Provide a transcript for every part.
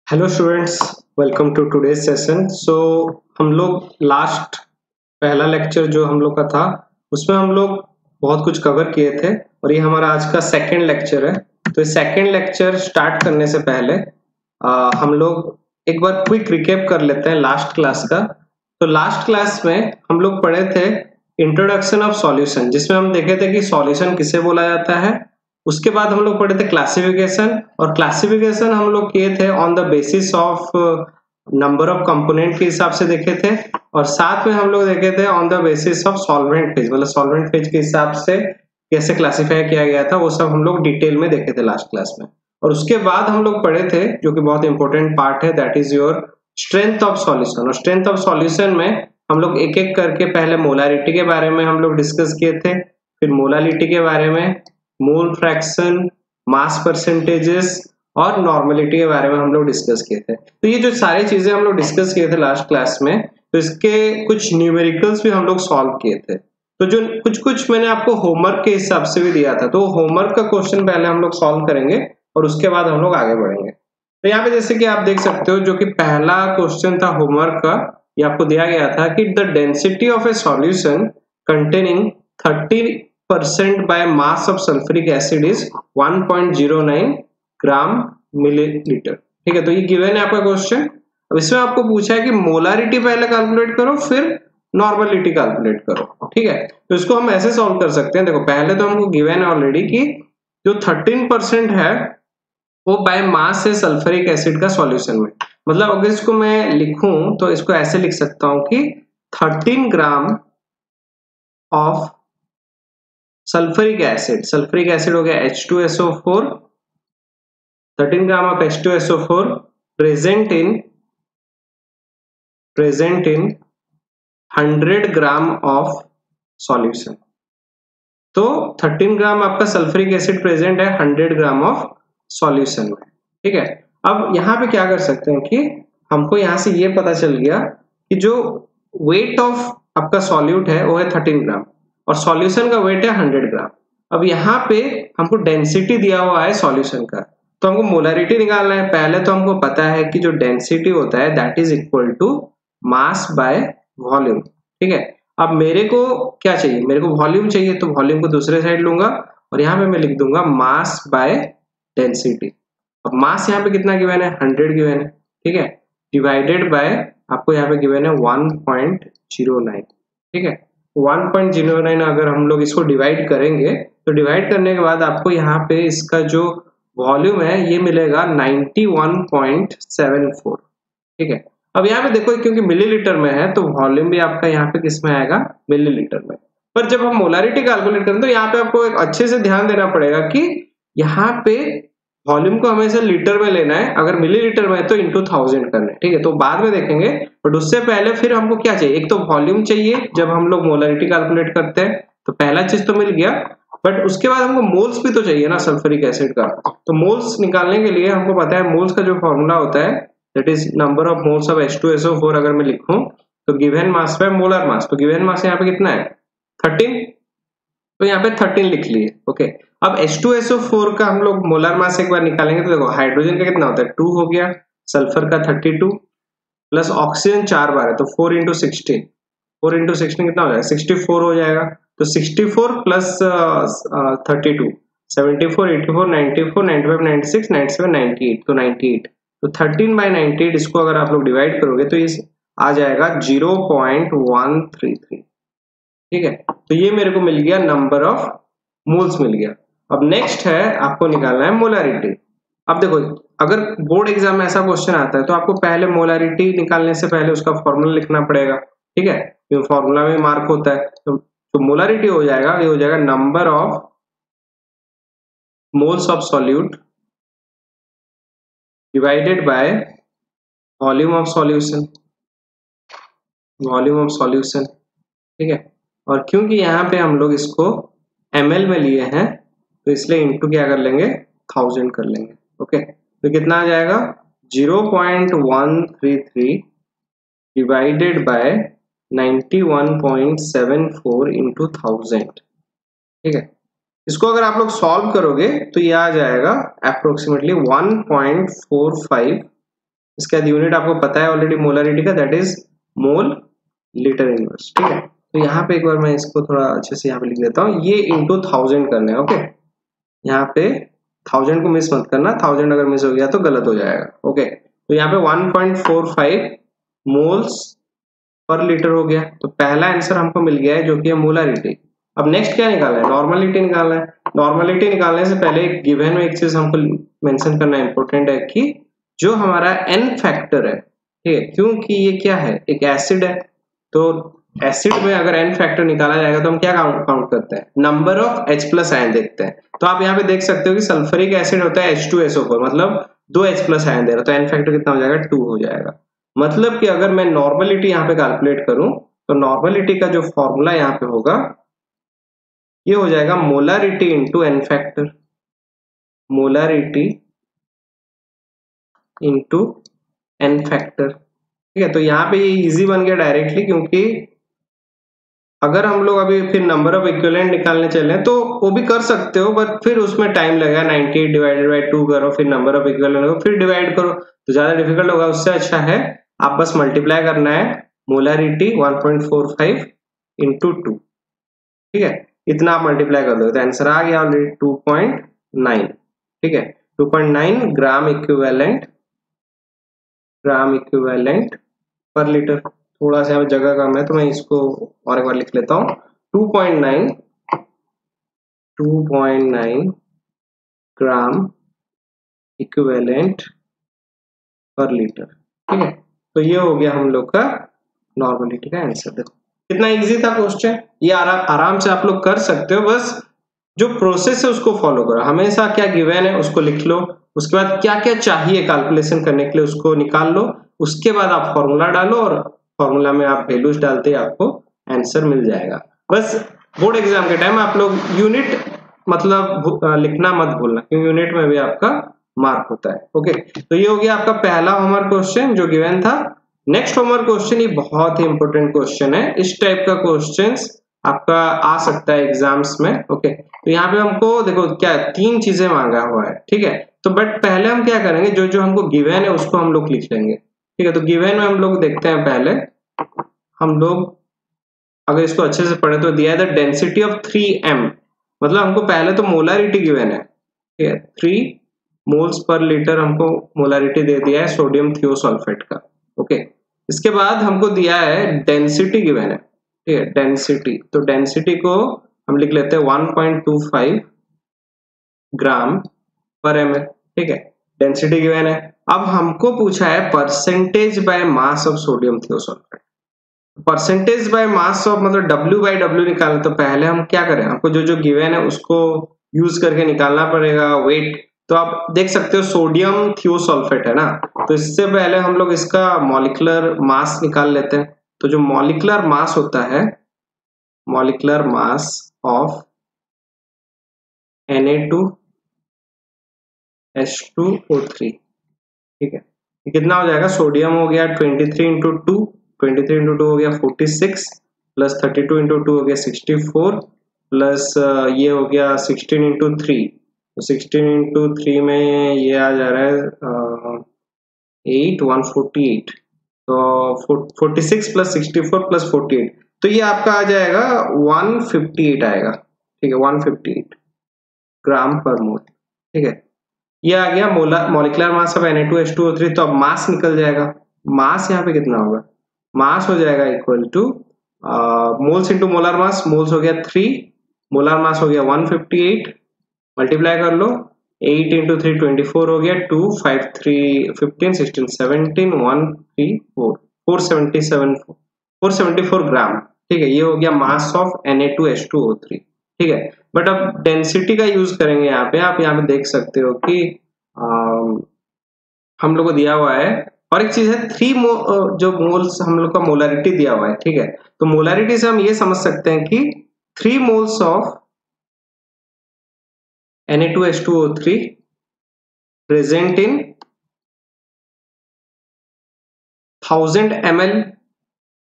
Hello students, welcome to today's session. हम लोग last पहला लेक्चर जो हम लोग का था उसमें हम लोग बहुत कुछ कवर किए थे और ये हमारा आज का सेकंड लेक्चर है। तो इस सेकंड लेक्चर स्टार्ट करने से पहले हम लोग एक बार क्विक रिकैप कर लेते हैं लास्ट क्लास का। तो लास्ट क्लास में हम लोग पढ़े थे इंट्रोडक्शन ऑफ सॉल्यूशन, जिसमें हम देखे थे कि सॉल्यूशन किसे बोला जाता है। उसके बाद हम लोग पढ़े थे क्लासिफिकेशन, और क्लासिफिकेशन हम लोग किए थे on the basis of number of component के हिसाब से देखे थे, और साथ में हम लोग देखे थे on the basis of solvent phase, मतलब सॉल्वेंट फेज के हिसाब से कैसे क्लासिफाई किया गया था, वो सब हम लोग डिटेल में देखे थे लास्ट क्लास में। और उसके बाद हम लोग पढ़े थे, जो कि बहुत इंपॉर्टेंट पार्ट है, that is your strength of solution. और स्ट्रेंथ ऑफ सॉल्यूशन में हम लोग एक एक करके पहले मोलारिटी के बारे में हम लोग डिस्कस किए थे, फिर मोलालिटी के बारे में, मोल फ्रैक्शन, मास परसेंटेजेस और नॉर्मलिटी के बारे में हम लोग डिस्कस किए थे। तो ये जो सारी चीजें हम लोग डिस्कस किए थे लास्ट क्लास में, तो इसके कुछ न्यूमेरिकल्स भी हम लोग सॉल्व किए थे। तो जो कुछ कुछ मैंने आपको होमवर्क के हिसाब से भी दिया था, तो होमवर्क का क्वेश्चन पहले हम लोग सॉल्व करेंगे और उसके बाद हम लोग आगे बढ़ेंगे। तो यहाँ पे जैसे कि आप देख सकते हो, जो कि पहला क्वेश्चन था होमवर्क का, ये आपको दिया गया था कि the density of A solution containing 30% by mass of sulfuric acid is 1.09 gram millilitre. ठीक है, तो ये गिवन है आपका क्वेश्चन। अब इसमें आपको पूछा है कि मोलारिटी पहले कैलकुलेट करो, फिर नॉर्मलिटी कैलकुलेट करो। ठीक है, तो इसको हम ऐसे सॉल्व कर सकते हैं। देखो, पहले तो हमको गिवन है ऑलरेडी कि जो 13% है वो बाय मास है सल्फ्यूरिक एसिड का सॉल्यूशन में। मतलब अगर इसको मैं लिखूं तो इसको ऐसे लिख सकता हूं कि 13 ग्राम ऑफ सल्फ्यूरिक एसिड हो गया H2SO4, 13 gram of H2SO4 present in 100 gram of solution. तो 13 ग्राम आपका सल्फ्यूरिक एसिड प्रेजेंट है 100 ग्राम ऑफ सॉल्यूशन में। ठीक है, अब यहाँ पे क्या कर सकते हैं कि हमको यहाँ से ये पता चल गया कि जो वेट ऑफ आपका सॉल्यूट है वो है 13 ग्राम और सॉल्यूशन का वेट है 100 ग्राम। अब यहाँ पे हमको डेंसिटी दिया हुआ है सॉल्यूशन का, तो हमको मोलारिटी निकालना है। पहले तो हमको पता है कि जो डेंसिटी होता है that is equal to mass by volume. ठीक है, अब मेरे को क्या चाहिए, मेरे को वॉल्यूम चाहिए, तो वॉल्यूम को दूसरे साइड लूंगा और यहाँ पे मैं लिख दूंगा मास बाय डेंसिटी। अब मास यहाँ पे कितना गिवन है, 100 गिवन है। ठीक है, डिवाइडेड बाय आपको यहाँ पे गिवन है 1.09। ठीक है, 1.09 अगर हम लोग इसको डिवाइड करेंगे तो डिवाइड करने के बाद आपको यहाँ पे इसका जो वॉल्यूम है ये मिलेगा 91.74। ठीक है, अब यहाँ पे देखो क्योंकि मिलीलीटर में है तो वॉल्यूम भी आपका यहाँ पे किस में आएगा, मिलीलीटर में। पर जब हम मोलारिटी कैलकुलेट करें तो यहाँ पे आपको एक अच्छे से ध्यान देना पड़ेगा कि यहाँ पे वॉल्यूम को हमेशा लीटर में लेना है, अगर मिलीलीटर में है तो इंटू 1000 करना है। ठीक है, तो बाद में देखेंगे, बट उससे पहले फिर हमको क्या चाहिए, एक तो वॉल्यूम चाहिए जब हम लोग मोलारिटी कैलकुलेट करते हैं, तो पहला चीज तो मिल गया, बट उसके बाद हमको मोल्स भी तो चाहिए ना सल्फ्यूरिक एसिड का। तो मोल्स निकालने के लिए हमको पता है मोल्स का जो फॉर्मूला होता है that is number of moles of H2SO4। अगर मैं लिखूं तो given mass by molar mass, तो गिवन मास यहाँ पे कितना है 13, तो यहाँ पे 13 लिख लिए। ओके, अब H2SO4 का हम लोग मोलर मास एक बार निकालेंगे तो देखो हाइड्रोजन का कितना होता है 2 हो गया, सल्फर का 32 प्लस ऑक्सीजन 4 बार है तो 4 इंटू 16, 4 इंटू 16 कितना हो जाएगा 64 हो जाएगा। तो 64 प्लस 32 74 84 94 95 96 97 98, तो 98, तो 13 बाई 98 इसको अगर आप लोग डिवाइड करोगे तो इस आ जाएगा 0.133। ठीक है, तो ये मेरे को मिल गया नंबर ऑफ मोल्स मिल गया। अब नेक्स्ट है आपको निकालना है मोलारिटी। अब देखो, अगर बोर्ड एग्जाम में ऐसा क्वेश्चन आता है तो आपको पहले मोलारिटी निकालने से पहले उसका फॉर्मूला लिखना पड़ेगा। ठीक है, तो फॉर्मूला में मार्क होता है, तो मोलारिटी हो जाएगा, ये हो जाएगा number of moles of solute divided by volume of solution, volume of solution. ठीक है, और क्योंकि यहाँ पे हम लोग इसको ml में लिए हैं तो इसलिए इंटू क्या कर लेंगे 1000 कर लेंगे। ओके, तो कितना आ जाएगा 0.133 डिवाइडेड बाय 91.74 इंटू 1000। ठीक है, इसको अगर आप लोग सॉल्व करोगे तो ये आ जाएगा अप्रोक्सीमेटली 1.45 इसके बाद यूनिट आपको पता है ऑलरेडी मोलरिटी का, that is mole litre inverse. ठीक है, तो यहाँ पे एक बार मैं इसको थोड़ा अच्छे से यहाँ पे लिख देता हूँ, ये इंटू 1000 करना है। ओके, यहाँ पे 1000 को मिस मत करना, 1000 अगर मिस हो गया तो गलत हो जाएगा। ओके, तो यहाँ पे 1.45 मोल्स पर लीटर हो गया। तो पहला आंसर हमको मिल गया है जो कि है मोलरिटी। अब नेक्स्ट क्या निकालना है, नॉर्मलिटी निकालना है। नॉर्मलिटी निकालने से पहले एक गिवन में एक चीज हमको मेंशन करना इंपॉर्टेंट है कि जो हमारा n फैक्टर है, ठीक है, क्योंकि ये क्या है, एक एसिड है, तो एसिड में अगर n फैक्टर निकाला जाएगा तो हम क्या काउंट करते हैं, number of H plus ion देखते हैं। तो आप यहाँ पे देख सकते हो कि सल्फ्यूरिक एसिड होता है H2SO4, मतलब 2 H प्लस आयन दे रहा है, तो n फैक्टर कितना हो जाएगा, 2 हो जाएगा। मतलब कि अगर मैं नॉर्मलिटी यहाँ पे कैलकुलेट करूं तो नॉर्मलिटी का जो फॉर्मूला यहाँ पे होगा ये हो जाएगा molarity into n factor, molarity into n factor. ठीक है, तो यहाँ पे ये इजी बन गया डायरेक्टली, क्योंकि अगर हम लोग अभी फिर नंबर ऑफ इक्विवेलेंट निकालने चले तो वो भी कर सकते हो, बट फिर उसमें टाइम लगेगा, 98 डिवाइडेड बाय 2 करो, फिर नंबर ऑफ इक्विवेलेंट करो, फिर डिवाइड करो, तो ज्यादा डिफिकल्ट होगा। उससे अच्छा है आप बस मल्टीप्लाई करना है मोलरिटी 1.45 इंटू 2। ठीक है, इतना आप मल्टीप्लाई कर दो तो आंसर आ गया ऑलरेडी 2.9। ठीक है, 2.9 ग्राम इक्विवेलेंट पर लीटर। थोड़ा सा जगह कम है तो मैं इसको और एक बार लिख लेता हूँ, 2.9 ग्राम इक्विवेलेंट पर लीटर। ठीक है, तो ये हो गया हम लोग का नॉर्मलिटी का आंसर। देखो कितना इजी था क्वेश्चन, ये आराम से आप लोग कर सकते हो। बस जो प्रोसेस है उसको फॉलो करो, हमेशा क्या गिवन है उसको लिख लो, उसके बाद क्या क्या चाहिए कैलकुलेशन करने के लिए उसको निकाल लो, उसके बाद आप फॉर्मूला डालो और फॉर्मूला में आप वैल्यूज डालते ही आपको आंसर मिल जाएगा। बस बोर्ड एग्जाम के टाइम आप लोग यूनिट मतलब लिखना मत भूलना, क्योंकि यूनिट में भी आपका मार्क होता है। ओके, तो ये हो गया आपका पहला होमवर्क क्वेश्चन जो गिवन था। नेक्स्ट होमवर्क क्वेश्चन, ये बहुत ही इंपॉर्टेंट क्वेश्चन है, इस टाइप का क्वेश्चंस आपका आ सकता है एग्जाम्स में। ओके, तो यहाँ पे हमको देखो क्या 3 चीजें मांगा हुआ है। ठीक है, तो बट पहले हम क्या करेंगे, जो जो हमको गिवन है उसको हम लोग लिख लेंगे। ठीक है, तो गिवन में हम लोग देखते हैं, पहले हम लोग अगर इसको अच्छे से पढ़े तो दिया है द डेंसिटी ऑफ 3m, मतलब हमको पहले तो मोलरिटी गिवन है। ठीक है, 3 मोल्स पर लीटर हमको मोलरिटी दे दिया है सोडियम थियोसल्फेट का। ओके, इसके बाद हमको दिया है डेंसिटी गिवन है। ठीक है, डेंसिटी, तो डेंसिटी को हम लिख लेते हैं 1.25 ग्राम पर ml। ठीक है, डेंसिटी गिवन है। अब हमको पूछा है percentage by mass of sodium thiosulphate. Percentage by mass of मतलब W/W निकालना, तो पहले हम क्या करें, हमको जो जो गिवन है उसको यूज करके निकालना पड़ेगा वेट। तो आप देख सकते हो सोडियम थियोसल्फेट है ना, तो इससे पहले हम लोग इसका मॉलिक्यूलर मास निकाल लेते हैं। तो जो मॉलिक्यूलर मास होता है, मॉलिक्यूलर मास ऑफ Na2H2O3। ठीक है, कितना हो जाएगा, सोडियम हो गया 23 इंटू 2, 23 इंटू 2 हो गया 46, प्लस 32 इंटू 2 हो गया 64, प्लस ये हो गया 16 इंटू 3, तो 16 इंटू 3 में ये आ जा रहा है 148, तो 46 प्लस 64 प्लस 48, तो ये आपका आ जाएगा 158 आएगा। ठीक है, 158 ग्राम पर मोल। ठीक है, ये आ गया मॉलिक्यूलर मास ऑफ Na2H2O3। तो अब मास निकल जाएगा, मास यहाँ पे कितना होगा, मास हो जाएगा equal two moles into molar mass, moles हो गया 3, मोलर मास हो गया 158, मल्टीप्लाई कर लो 8 इंटू 3 24 हो गया, 2 5 3 15 16 17 1 3 4 474 ग्राम। ठीक है, ये हो गया मास ऑफ Na2H2O3। ठीक है, बट अब डेंसिटी का यूज करेंगे यहाँ पे। आप यहाँ पे देख सकते हो कि हम लोग को दिया हुआ है, और एक चीज है 3 जो मोल्स हम लोग का मोलरिटी दिया हुआ है। ठीक है, तो मोलरिटी से हम ये समझ सकते हैं कि 3 moles of Na2H2O3 present in 1000 ml,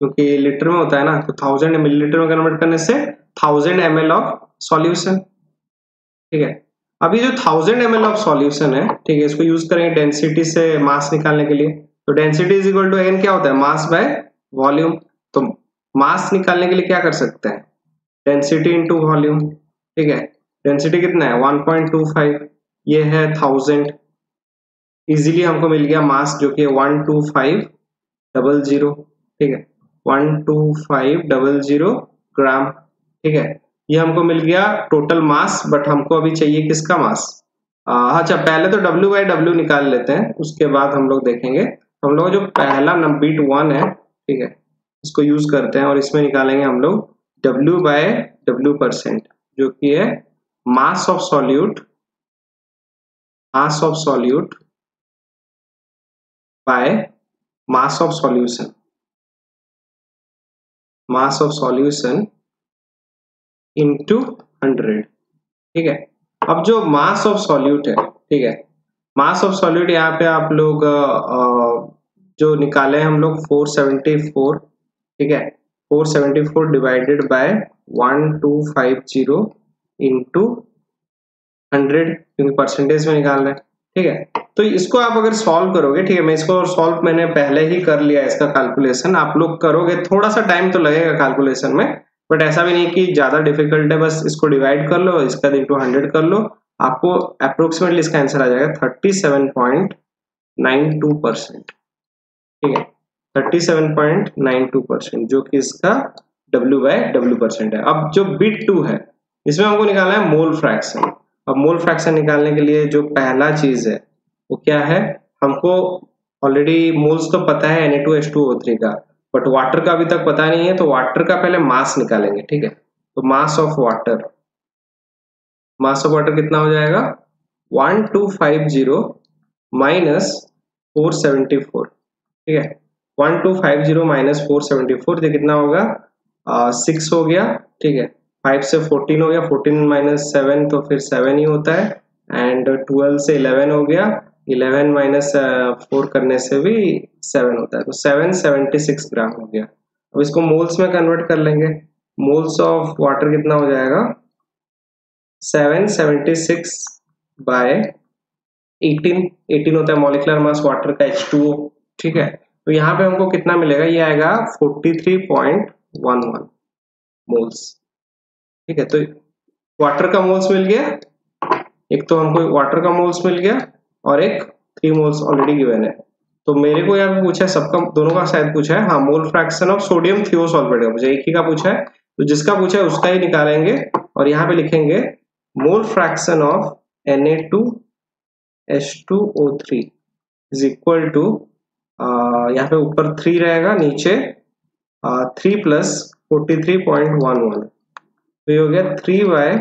क्योंकि लीटर में होता है ना, तो 1000 मिलीलीटर में कन्वर्ट करने से 1000 ml ऑफ सॉल्यूशन। ठीक है, अभी जो 1000 ml ऑफ सॉल्यूशन है, ठीक है, इसको यूज करेंगे डेंसिटी से मास निकालने के लिए। तो density is equal to again क्या होता है, मास बाय वॉल्यूम। तो मास निकालने के लिए क्या कर सकते हैं, डेंसिटी इंटू वॉल्यूम। ठीक है, डेंसिटी कितना है 1.25, ये है 1000। इजीली हमको मिल गया मास जो कि 12500। ठीक है, 12500 ग्राम। ठीक है, ये हमको मिल गया टोटल मास, बट हमको अभी चाहिए किसका मास। अच्छा, पहले तो W बाई W निकाल लेते हैं, उसके बाद हम लोग देखेंगे। हम लोग जो पहला बिट 1 है, ठीक है, इसको यूज करते हैं और इसमें निकालेंगे हम लोग W बाय W%, जो कि है mass of solute, mass of solute by mass of solution, mass of solution into 100। ठीक है, अब जो मास ऑफ सॉल्यूट है, ठीक है, मास ऑफ सॉल्यूट यहाँ पे आप लोग जो निकाले हम लोग 474। ठीक है, 474 डिवाइडेड बाय 1250 इंटू 100, क्योंकि परसेंटेज में निकाल रहे हैं। ठीक है, तो इसको आप अगर सॉल्व करोगे, ठीक है, मैं इसको सॉल्व मैंने पहले ही कर लिया इसका कैलकुलेशन, आप लोग करोगे थोड़ा सा टाइम तो लगेगा कैलकुलेशन में, बट ऐसा भी नहीं कि ज्यादा डिफिकल्ट है। बस इसको डिवाइड कर लो, इसका इंटू 100 कर लो, आपको अप्रोक्सीमेटली इसका आंसर आ जाएगा 37.92%। ठीक है, 37.92%, जो कि इसका W बाय W% है। अब जो बिट 2 है, इसमें हमको निकालना है मोल फ्रैक्शन। अब मोल फ्रैक्शन निकालने के लिए जो पहला चीज है वो क्या है, हमको ऑलरेडी मोल्स तो पता है Na2H2O3 का, बट वाटर का अभी तक पता नहीं है, तो वाटर का पहले मास निकालेंगे। ठीक है, तो mass of water, mass of water कितना हो जाएगा 1250 माइनस 474। ठीक है, 1250 माइनस 474, ये कितना होगा 6 हो गया। ठीक है, 5 से 14 हो गया, 14 माइनस 7 तो फिर 7 ही होता है, एंड 12 से 11 हो गया, 11 माइनस 4 करने से भी 7 होता है, तो 776 ग्राम हो गया। अब इसको मोल्स में कन्वर्ट कर लेंगे, मोल्स ऑफ वाटर कितना हो जाएगा 776 बाय 18 होता है मॉलिक्यूलर मास वाटर का H2O। ठीक है, तो यहाँ पे हमको कितना मिलेगा, ये आएगा 43.11 मोल्स। ठीक है, तो वाटर का मोल्स मिल गया, एक तो हमको वाटर का मोल्स मिल गया और एक 3 मोल्स ऑलरेडी गिवन है। तो मेरे को यहाँ पे पूछा है, सबका दोनों का शायद पूछा है, हाँ, मोल फ्रैक्शन ऑफ सोडियम थियोसल्फेट का पूछा है, एक ही का पूछा है, तो जिसका पूछा है उसका ही निकालेंगे और यहाँ पे लिखेंगे mole fraction of Na2H2O3 is equal to, यहाँ पे ऊपर 3 रहेगा, नीचे 3 प्लस 43.11, तो ये हो गया 3 बाय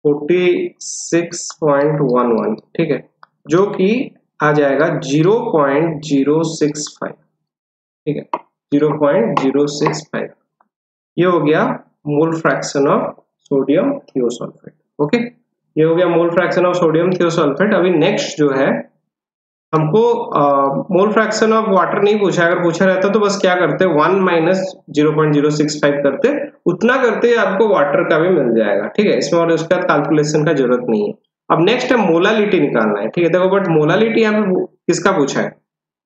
46.11। ठीक है, जो कि आ जाएगा 0.065। ठीक है, 0.065, ये हो गया मोल fraction of sodium thiosulphate. Okay, ये हो गया मोल फ्रैक्शन ऑफ सोडियम थियोसल्फेट। अभी नेक्स्ट जो है, हमको मोल फ्रैक्शन ऑफ वाटर नहीं पूछा, अगर पूछा रहता तो बस क्या करते 1 माइनस 0.065 करते, उतना करते आपको वाटर का भी मिल जाएगा। ठीक है, इसमें और उसका कैलकुलेशन का जरूरत नहीं है। अब नेक्स्ट है मोलालिटी निकालना है। ठीक है, देखो, बट मोलालिटी यहाँ पे किसका पूछा है,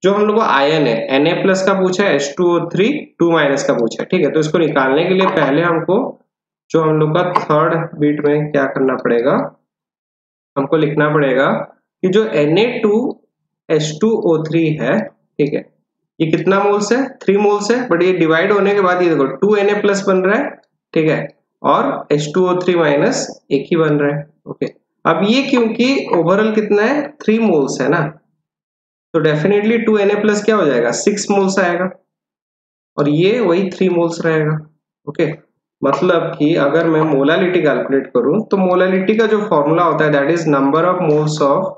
जो हम लोग को आयन है Na प्लस का पूछा है, H2O3 2 माइनस का पूछा है। ठीक है, तो इसको निकालने के लिए पहले हमको जो हम लोग का थर्ड बीट में क्या करना पड़ेगा, हमको लिखना पड़ेगा कि जो Na2H2O3 है, ठीक है, ये कितना मोल्स है 3 मोल्स है, बट ये डिवाइड होने के बाद ये देखो 2Na प्लस बन रहा है। ठीक है, और H2O3 माइनस एक ही बन रहा है। ओके, अब ये क्योंकि ओवरऑल कितना है 3 मोल्स है ना, तो डेफिनेटली 2Na प्लस क्या हो जाएगा 6 मोल्स आएगा, और ये वही 3 मोल्स रहेगा। ओके, मतलब कि अगर मैं मोलालिटी कैलकुलेट करूं, तो मोलालिटी का जो फॉर्मूला होता है that is number of moles of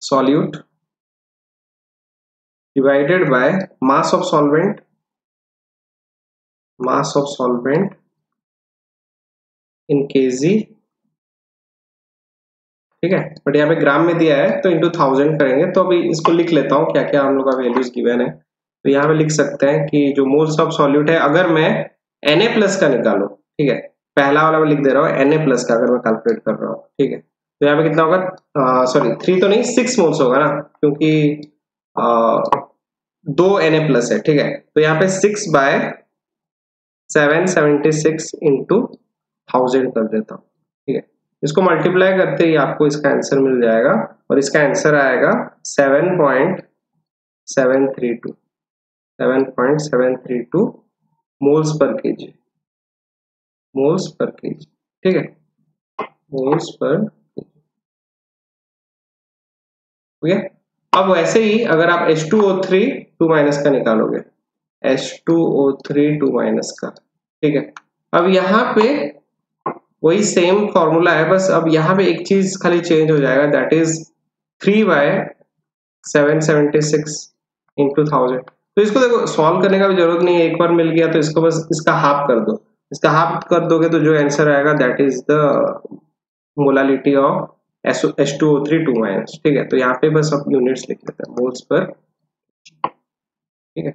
solute divided by mass of solvent in kg। ठीक है, बट यहाँ पे ग्राम में दिया है तो इंटू 1000 करेंगे। तो अभी इसको लिख लेता हूँ क्या क्या हम लोग का वैल्यूज गिवन है। तो यहाँ पे लिख सकते हैं कि जो मोल्स ऑफ सॉल्यूट है, अगर मैं Na प्लस का निकालू, ठीक है, पहला वाला मैं लिख दे रहा हूँ Na प्लस का, अगर मैं कैलकुलेट कर रहा हूँ, ठीक है, तो यहाँ पे कितना होगा, सॉरी 3 तो नहीं 6 मोल्स होगा ना, क्योंकि 2 Na+ है, ठीक है। तो यहाँ पे 6/776 इंटू 1000 कर देता हूँ, ठीक है। इसको मल्टीप्लाई करते ही आपको इसका आंसर मिल जाएगा और इसका आंसर आएगा 7.732 moles per KG, moles per KG, ठीक है, मोल्स पर केजी, ठीक है। अब वैसे ही अगर आप H2O3 2- का निकालोगे, H2O3 2- का, ठीक है। अब यहाँ पे वही सेम फॉर्मूला है, बस अब यहाँ पे एक चीज खाली चेंज हो जाएगा, दैट इज 3/776 इंटू 1000। तो इसको देखो सॉल्व करने का भी जरूरत नहीं है, एक बार मिल गया तो इसको बस इसका हाफ कर दो, इसका हाफ कर दोगे तो जो आंसर आएगा that is the molality of H2O3 2-, ठीक है। तो यहाँ पे बस अब यूनिट्स लिख लेते हैं, मोल्स पर, ठीक है।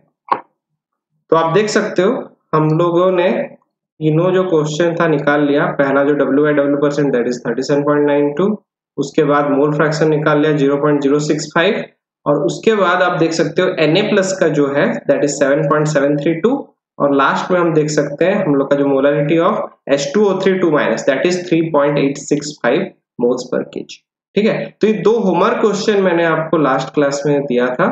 तो आप देख सकते हो हम लोगों ने तीनों जो क्वेश्चन था निकाल लिया। पहला जो W/W% दैट इज 37.92, उसके बाद मोल फ्रैक्शन निकाल लिया 0.065, और उसके बाद आप देख सकते हो Na+ का जो है दैट इज 7.732, और लास्ट में हम देख सकते हैं हम लोग का जो molarity of H2O3 2- that is 3.865 moles per KG, ठीक है। तो ये 2 होमवर्क क्वेश्चन मैंने आपको लास्ट क्लास में दिया था,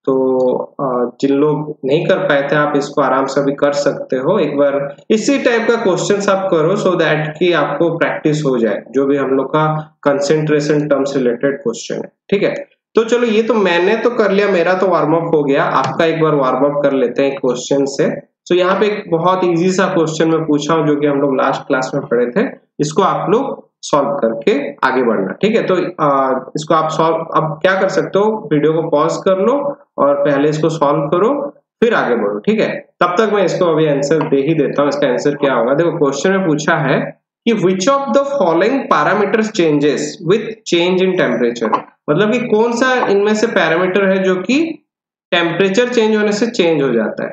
तो जिन लोग नहीं कर पाए थे आप इसको आराम से अभी कर सकते हो, एक बार इसी टाइप का क्वेश्चंस आप करो सो दैट कि आपको प्रैक्टिस हो जाए जो भी हम लोग का कंसेंट्रेशन टर्म्स रिलेटेड क्वेश्चन है, ठीक है। तो चलो ये तो मैंने तो कर लिया, मेरा तो वार्म अप हो गया, आपका एक बार वार्म अप कर लेते हैं क्वेश्चन से। तो यहाँ पे एक बहुत इजी सा क्वेश्चन मैं पूछा हूँ जो कि हम लोग लास्ट क्लास में पढ़े थे, इसको आप लोग सॉल्व करके आगे बढ़ना, ठीक है। तो इसको आप सॉल्व, अब क्या कर सकते हो, वीडियो को पॉज कर लो और पहले इसको सॉल्व करो फिर आगे बढ़ो, ठीक है। तब तक मैं इसको अभी आंसर दे ही देता हूँ। इसका आंसर क्या होगा, देखो क्वेश्चन में पूछा है कि which of the following parameters changes with change in temperature, मतलब कि कौन सा इनमें से पैरामीटर है जो कि टेम्परेचर चेंज होने से चेंज हो जाता है,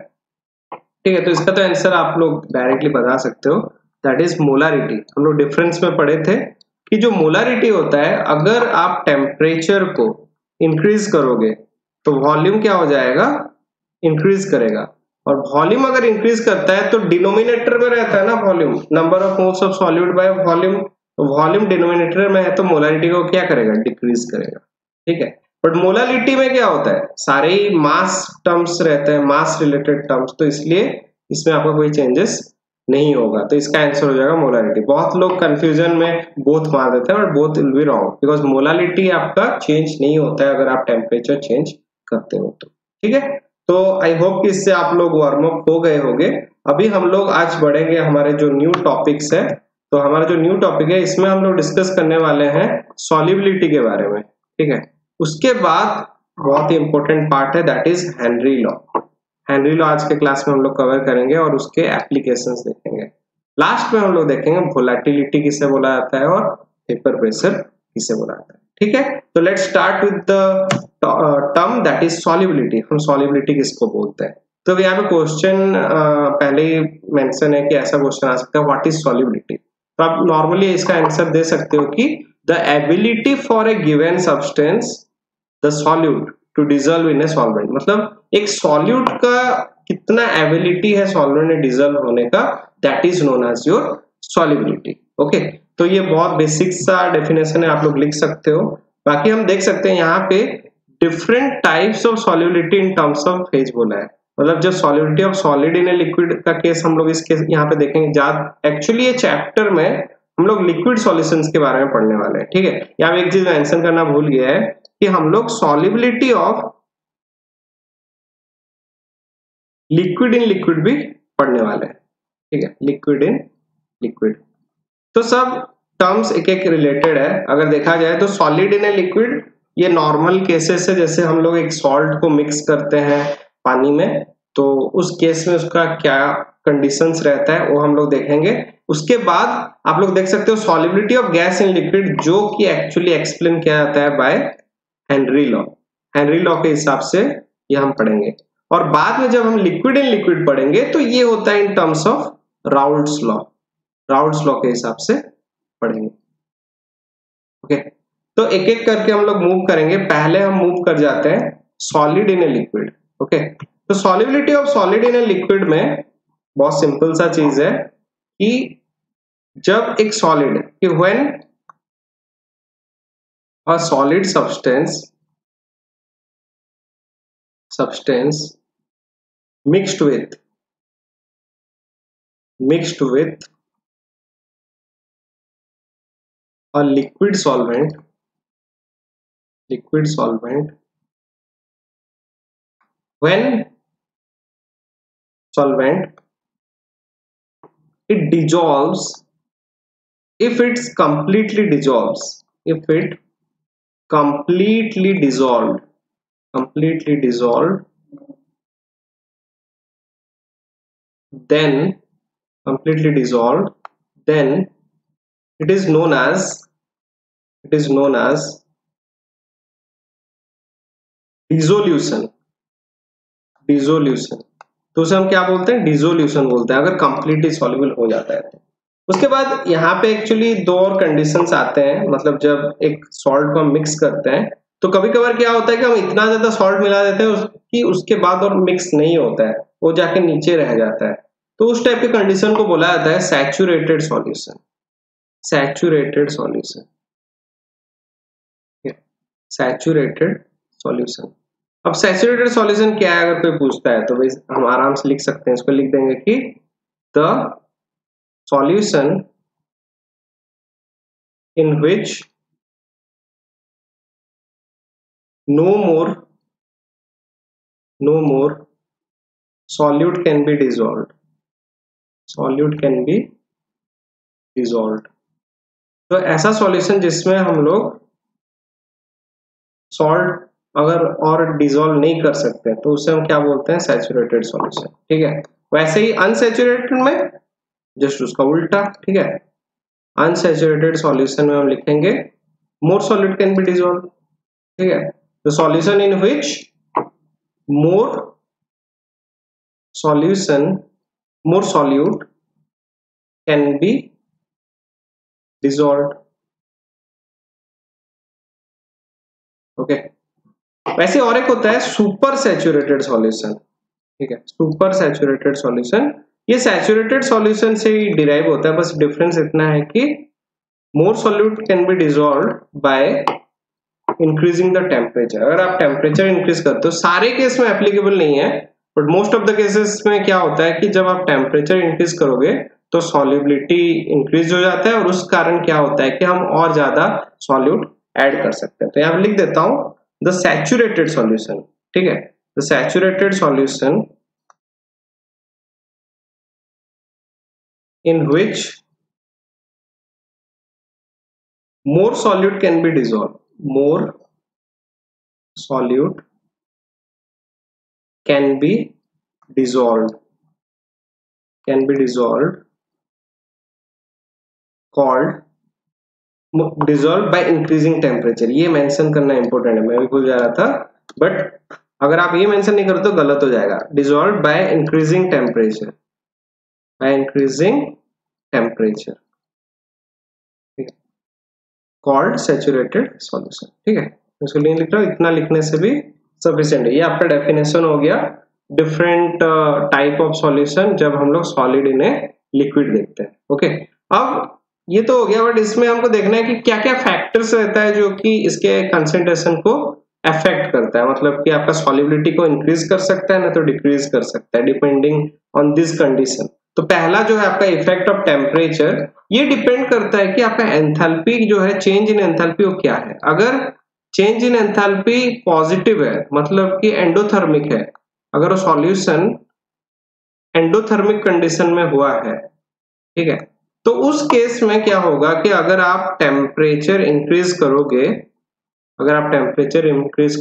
ठीक है। तो इसका तो आंसर आप लोग डायरेक्टली बता सकते हो, दैट इज मोलारिटी। हम लोग डिफरेंस में पढ़े थे कि जो मोलारिटी होता है, अगर आप टेम्परेचर को इंक्रीज करोगे तो वॉल्यूम क्या हो जाएगा, इंक्रीज करेगा, और वॉल्यूम अगर इंक्रीज करता है तो डिनोमिनेटर में रहता है ना volume, number of moles of solute by volume, volume denominator में है तो मोलारिटी को क्या करेगा, डिक्रीज करेगा, ठीक है। बट मोलालिटी में क्या होता है, सारे ही मास टर्म्स रहते हैं, मास रिलेटेड टर्म्स, तो इसलिए इसमें आपका कोई चेंजेस नहीं होगा। तो इसका आंसर हो जाएगा मोलालिटी। बहुत लोग कंफ्यूजन में बोथ मार देते हैं, but both will be wrong, because molality आपका चेंज नहीं होता है अगर आप टेम्परेचर चेंज करते हो तो, ठीक है। तो आई होप कि इससे आप लोग वार्म अप हो गए होंगे। अभी हम लोग आज बढ़ेंगे हमारे जो न्यू टॉपिक्स है। तो हमारा जो न्यू टॉपिक है इसमें हम लोग डिस्कस करने वाले हैं सॉल्युबिलिटी के बारे में, ठीक है। उसके बाद बहुत ही इंपॉर्टेंट पार्ट है that is Henry law. Henry law आज के क्लास में हम लोग कवर करेंगे और उसके एप्लीकेशंस देखेंगे। लास्ट में हम लोग देखेंगे वोलेटिलिटी किसे बोला जाता है और वेपर प्रेशर किसे बोला जाता है, ठीक है। तो let's start with the term that is solubility. हम सॉल्युबिलिटी किसको बोलते हैं, तो यहाँ पे क्वेश्चन पहले ही मेंशन है कि ऐसा क्वेश्चन आ सकता है व्हाट इज सॉल्युबिलिटी। तो आप नॉर्मली इसका आंसर दे सकते हो कि the ability for a given substance the solute to dissolve in a solvent, मतलब एक सॉल्यूट का कितना एबिलिटी है सॉल्वेंट में डिजॉल्व होने का, that is known as your solubility, okay. तो ये बहुत बेसिक सा डेफिनेशन है, आप लोग लिख सकते हो। बाकी हम देख सकते हैं यहाँ पे different types of solubility in terms of phase बोला है, मतलब जो solubility of solid in a liquid का केस हम लोग इस केस यहाँ पे देखेंगे। एक्चुअली ये चैप्टर में हम लोग लिक्विड सॉल्यूशंस के बारे में पढ़ने वाले हैं, ठीक है। यहाँ पे एक चीज मेंशन करना भूल गया है कि हम लोग solubility of liquid in liquid भी पढ़ने वाले हैं, ठीक है, लिक्विड इन लिक्विड। तो सब टर्म्स एक एक रिलेटेड है। अगर देखा जाए तो सॉलिड इन ए लिक्विड ये नॉर्मल केसेस है, जैसे हम लोग एक सॉल्ट को मिक्स करते हैं पानी में, तो उस केस में उसका क्या कंडीशंस रहता है वो हम लोग देखेंगे। उसके बाद आप लोग देख सकते हो solubility of gas in liquid, जो कि एक्चुअली एक्सप्लेन किया जाता है by Henry law. Henry law के हिसाब से ये हम पढ़ेंगे, और बाद में जब हम लिक्विड इन लिक्विड पढ़ेंगे तो ये होता है in terms of Raoult's law. Raoult's law के हिसाब से पढ़ेंगे, ओके, तो एक एक करके हम लोग मूव करेंगे। पहले हम मूव कर जाते हैं solid in a liquid. Okay, तो solubility of solid in a liquid में बहुत सिंपल सा चीज है कि जब एक सॉलिड, कि when a solid substance mixed with a liquid solvent when solvent it dissolves, if it's completely dissolves, if it completely dissolved, then completely dissolved, then it is known as dissolution। तो उसे हम क्या बोलते हैं? Dissolution बोलते हैं, अगर completely soluble हो जाता है तो। उसके बाद यहाँ पे एक्चुअली दो और कंडीशंस आते हैं, मतलब जब एक सॉल्ट को हम मिक्स करते हैं तो कभी कभार क्या होता है कि हम इतना ज्यादा सॉल्ट मिला देते हैं कि उसके बाद और मिक्स नहीं होता है, वो जाके नीचे रह जाता है। तो उस टाइप के कंडीशन को बोला जाता है सैचुरेटेड सॉल्यूशन। Saturated solution. अब सैचुरेटेड सॉल्यूशन क्या है अगर कोई पूछता है तो भाई हम आराम से लिख सकते हैं, इसको लिख देंगे कि the solution in which no more solute can be dissolved। तो ऐसा सॉल्यूशन जिसमें हम लोग सॉल्ट अगर और डिसॉल्व नहीं कर सकते तो उसे हम क्या बोलते हैं? Saturated solution. ठीक है, वैसे ही अनसैचुरेटेड में जस्ट उसका उल्टा। ठीक है, अनसैचुरेटेड सॉल्यूशन में हम लिखेंगे मोर सॉल्यूट कैन बी डिसॉल्व। ठीक है, the solution in which more solute can be dissolved। Okay, वैसे और एक होता है सुपर सैचुरेटेड सॉल्यूशन। ठीक है, सुपर सैचुरेटेड सॉल्यूशन ये सैचुरेटेड सॉल्यूशन से ही डिराइव होता है, बस डिफरेंस इतना है कि मोर solute can be dissolved by increasing the temperature. अगर आप टेम्परेचर इंक्रीज करते हो, सारे केस में एप्लीकेबल नहीं है but most of the cases में क्या होता है कि जब आप टेम्परेचर इंक्रीज करोगे तो सॉल्युबिलिटी इंक्रीज हो जाता है और उस कारण क्या होता है कि हम और ज्यादा सॉल्यूट ऐड कर सकते हैं। तो यहाँ लिख देता हूं द सैचुरेटेड सॉल्यूशन। ठीक है, the saturated solution in which more solute can be dissolved, more solute can be dissolved called dissolved by increasing temperature। ये मेंशन करना इंपॉर्टेंट है, मैं भी भूल जा रहा था बट अगर आप ये मेंशन नहीं करते तो गलत हो जाएगा। dissolved by increasing temperature, called saturated solution. ठीक है, इसको नहीं लिख रहा हूं, इतना लिखने से भी सफिशिएंट है। ये आपका डेफिनेशन हो गया डिफरेंट टाइप ऑफ सॉल्यूशन जब हम लोग सॉलिड इन ए लिक्विड देखते हैं। ओके, अब ये तो हो गया बट इसमें हमको देखना है कि क्या क्या फैक्टर्स रहता है जो कि इसके कंसेंट्रेशन को अफेक्ट करता है, मतलब कि आपका सॉल्युबिलिटी को इंक्रीज कर सकता है ना तो डिक्रीज कर सकता है डिपेंडिंग ऑन दिस कंडीशन। तो पहला जो है आपका इफेक्ट ऑफ टेम्परेचर, ये डिपेंड करता है कि आपका एंथैल्पी जो है, चेंज इन एंथैल्पी वो क्या है। अगर चेंज इन एंथैल्पी पॉजिटिव है, मतलब कि एंडोथर्मिक है, अगर वो सॉल्यूशन एंडोथर्मिक कंडीशन में हुआ है, ठीक है, तो उस केस में क्या होगा कि अगर आप टेम्परेचर इंक्रीज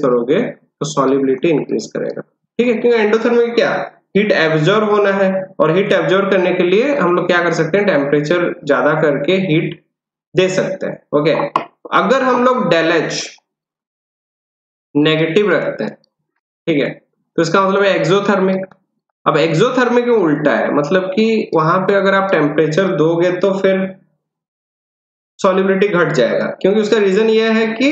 करोगे तो सॉल्युबिलिटी इंक्रीज करेगा। ठीक है, क्योंकि एंडोथर्मिक क्या, हीट एब्जॉर्ब होना है और हीट एब्जॉर्ब करने के लिए हम लोग क्या कर सकते हैं? टेम्परेचर ज्यादा करके हीट दे सकते हैं। ओके, अगर हम लोग डेल एच नेगेटिव रखते हैं, ठीक है, तो इसका मतलब है एक्सोथर्मिक। अब एक्सोथर्मिक में उल्टा है, मतलब कि वहां पे अगर आप टेम्परेचर दोगे तो फिर सॉल्युबिलिटी घट जाएगा, क्योंकि उसका रीजन ये है कि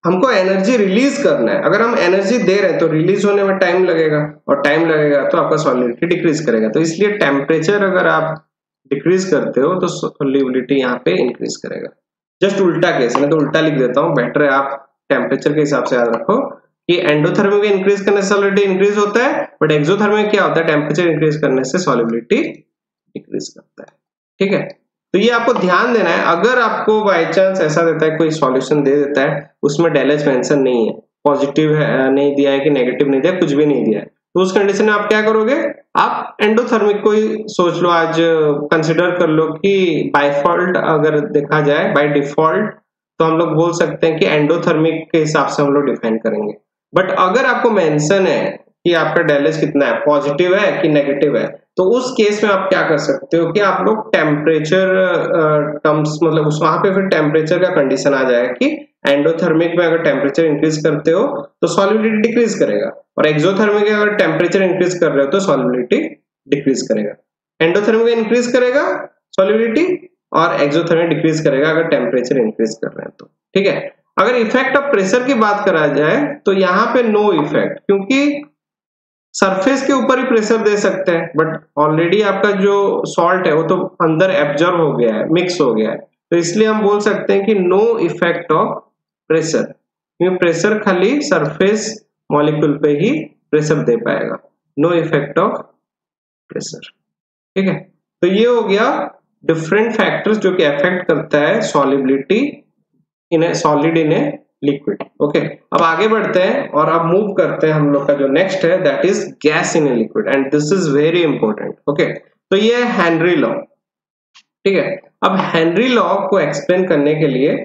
हमको एनर्जी रिलीज करना है। अगर हम एनर्जी दे रहे हैं तो रिलीज होने में टाइम लगेगा, और टाइम लगेगा तो आपका सॉल्युबिलिटी डिक्रीज करेगा। तो इसलिए टेम्परेचर अगर आप डिक्रीज करते हो तो सॉल्युबिलिटी यहाँ पे इंक्रीज करेगा। जस्ट उल्टा केस, मैं तो उल्टा लिख देता हूँ, बेटर है आप टेम्परेचर के हिसाब से याद रखो कि एंडोथर्मिक इंक्रीज करने से सॉल्युबिलिटी इंक्रीज होता है, बट एक्सोथर्मिक क्या होता है, टेम्परेचर इंक्रीज करने से सॉल्युबिलिटी डिक्रीज करता है। ठीक है, तो ये आपको ध्यान देना है। अगर आपको बाय चांस ऐसा देता है, कोई सॉल्यूशन दे देता है उसमें डेल मेंशन नहीं है, पॉजिटिव है नहीं दिया है कि नेगेटिव नहीं दिया, कुछ भी नहीं दिया है, तो उस कंडीशन में आप क्या करोगे, आप एंडोथर्मिक को ही सोच लो, आज कंसिडर कर लो कि बाय डिफॉल्ट अगर देखा जाए, बाय डिफॉल्ट तो हम लोग बोल सकते हैं कि एंडोथर्मिक के हिसाब से हम लोग डिफाइन करेंगे। बट अगर आपको मेंशन है कि आपका डेल कितना है, पॉजिटिव है कि नेगेटिव है, तो उस केस में आप क्या कर सकते हो कि आप लोग टेम्परेचर टर्म्स, मतलब उस वहां पे फिर टेम्परेचर का कंडीशन आ जाएगा कि एंडोथर्मिक में अगर टेम्परेचर इंक्रीज करते हो तो सॉल्युबिलिटी डिक्रीज करेगा, और एक्सोथर्मिक में अगर टेम्परेचर इंक्रीज कर रहे हो तो सॉल्युबिलिटी डिक्रीज करेगा। एंडोथर्मिक में इंक्रीज करेगा सॉल्युबिलिटी, और एक्सोथर्मिक डिक्रीज करेगा अगर टेम्परेचर इंक्रीज कर रहे हैं तो। ठीक है, अगर इफेक्ट ऑफ प्रेशर की बात करा जाए तो यहाँ पे नो इफेक्ट, क्योंकि सरफेस के ऊपर ही प्रेशर दे सकते हैं, बट ऑलरेडी आपका जो सॉल्ट है वो तो अंदर एब्जॉर्ब हो गया है, मिक्स हो गया है, तो इसलिए हम बोल सकते हैं कि नो इफेक्ट ऑफ प्रेशर, क्योंकि प्रेशर खाली सरफेस मॉलिक्यूल पे ही प्रेशर दे पाएगा, नो इफेक्ट ऑफ प्रेशर। ठीक है, तो ये हो गया डिफरेंट फैक्टर्स जो कि अफेक्ट करता है solubility in A solid in a liquid. Okay, अब आगे बढ़ते हैं और अब मूव करते हैं, हम लोग का जो नेक्स्ट है that is gas in a liquid, and this is very important. Okay, तो ये है हेनरी लॉ। ठीक है, अब हेनरी लॉ को एक्सप्लेन करने के लिए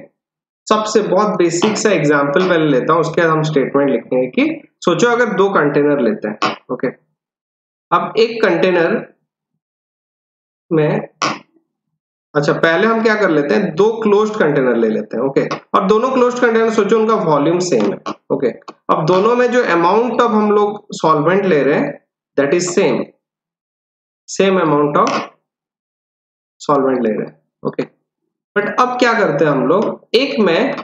सबसे बहुत बेसिक सा एग्जांपल पहले लेता हूं, उसके बाद हम स्टेटमेंट लिखेंगे कि सोचो अगर दो कंटेनर लेते हैं। ओके, अब एक कंटेनर में, अच्छा पहले हम क्या कर लेते हैं, दो क्लोज्ड कंटेनर ले लेते हैं। ओके, और दोनों क्लोज्ड कंटेनर सोचो उनका वॉल्यूम सेम है। ओके, अब दोनों में जो अमाउंट ऑफ हम लोग सॉल्वेंट ले रहे हैं that is same amount of solvent ले रहे हैं। ओके, बट अब क्या करते हैं हम लोग, एक में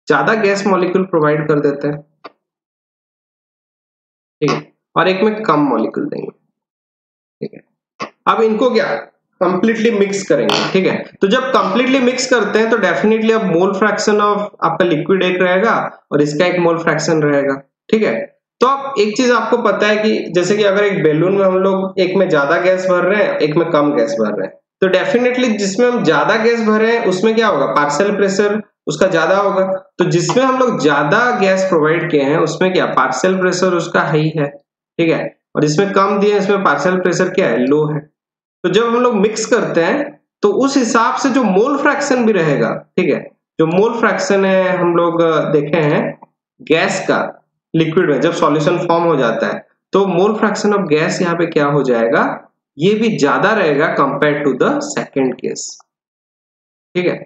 ज्यादा गैस मॉलिक्यूल प्रोवाइड कर देते हैं, ठीक है, और एक में कम मॉलिक्यूल देंगे। ठीक है, अब इनको क्या कंप्लीटली मिक्स करेंगे। ठीक है, तो जब कंप्लीटली मिक्स करते हैं तो डेफिनेटली अब मोल फ्रैक्शन ऑफ आपका लिक्विड एक रहेगा और इसका एक मोल फ्रैक्शन रहेगा। ठीक है, तो अब एक चीज आपको पता है कि जैसे कि अगर एक बैलून में हम लोग एक में ज्यादा गैस भर रहे हैं, एक में कम गैस भर रहे हैं, तो डेफिनेटली जिसमें हम ज्यादा गैस भर रहे हैं उसमें क्या होगा, पार्शियल प्रेशर उसका ज्यादा होगा। तो जिसमें हम लोग ज्यादा गैस प्रोवाइड किए हैं उसमें क्या पार्शियल प्रेशर उसका हाई है। ठीक है, और जिसमें कम दिए इसमें पार्शियल प्रेशर क्या है, लो है। तो जब हम लोग मिक्स करते हैं तो उस हिसाब से जो मोल फ्रैक्शन भी रहेगा, ठीक है, जो मोल फ्रैक्शन है हम लोग देखे हैं गैस का लिक्विड में, जब सॉल्यूशन फॉर्म हो जाता है तो मोल फ्रैक्शन ऑफ गैस यहाँ पे क्या हो जाएगा, ये भी ज्यादा रहेगा compare to the second case. ठीक है,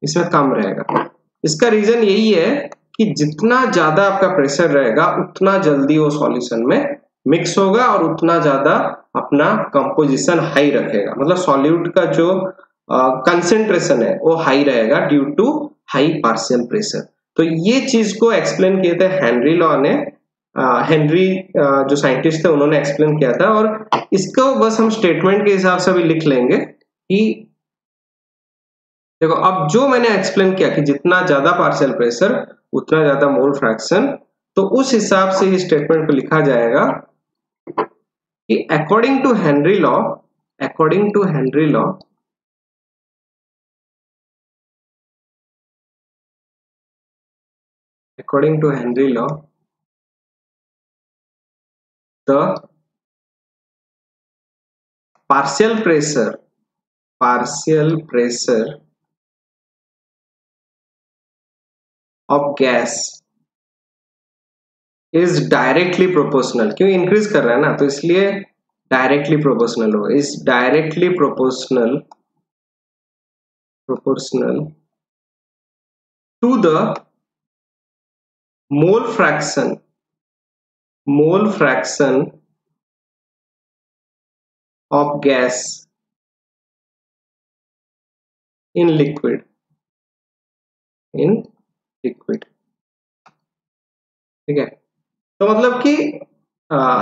इसमें कम रहेगा। इसका रीजन यही है कि जितना ज्यादा आपका प्रेशर रहेगा उतना जल्दी वो सॉल्यूशन में मिक्स होगा और उतना ज्यादा अपना कंपोजिशन हाई रखेगा, मतलब सॉल्यूट का जो कंसेंट्रेशन है वो हाई रहेगा due to high partial pressure. तो ये चीज को एक्सप्लेन किए थे हेनरी लॉ ने, हेनरी जो साइंटिस्ट थे उन्होंने एक्सप्लेन किया था, और इसको बस हम स्टेटमेंट के हिसाब से भी लिख लेंगे कि देखो अब जो मैंने एक्सप्लेन किया कि जितना ज्यादा पार्शियल प्रेशर उतना ज्यादा मोल फ्रैक्शन, तो उस हिसाब से इस स्टेटमेंट को लिखा जाएगा कि according to Henry law, according to Henry law, according to Henry law, the partial pressure of gas is directly proportional, क्यों इंक्रीज कर रहा है ना तो इसलिए डायरेक्टली प्रोपोर्शनल होगा, is directly proportional to the mole fraction of gas in liquid। In liquid. ठीक है, तो मतलब कि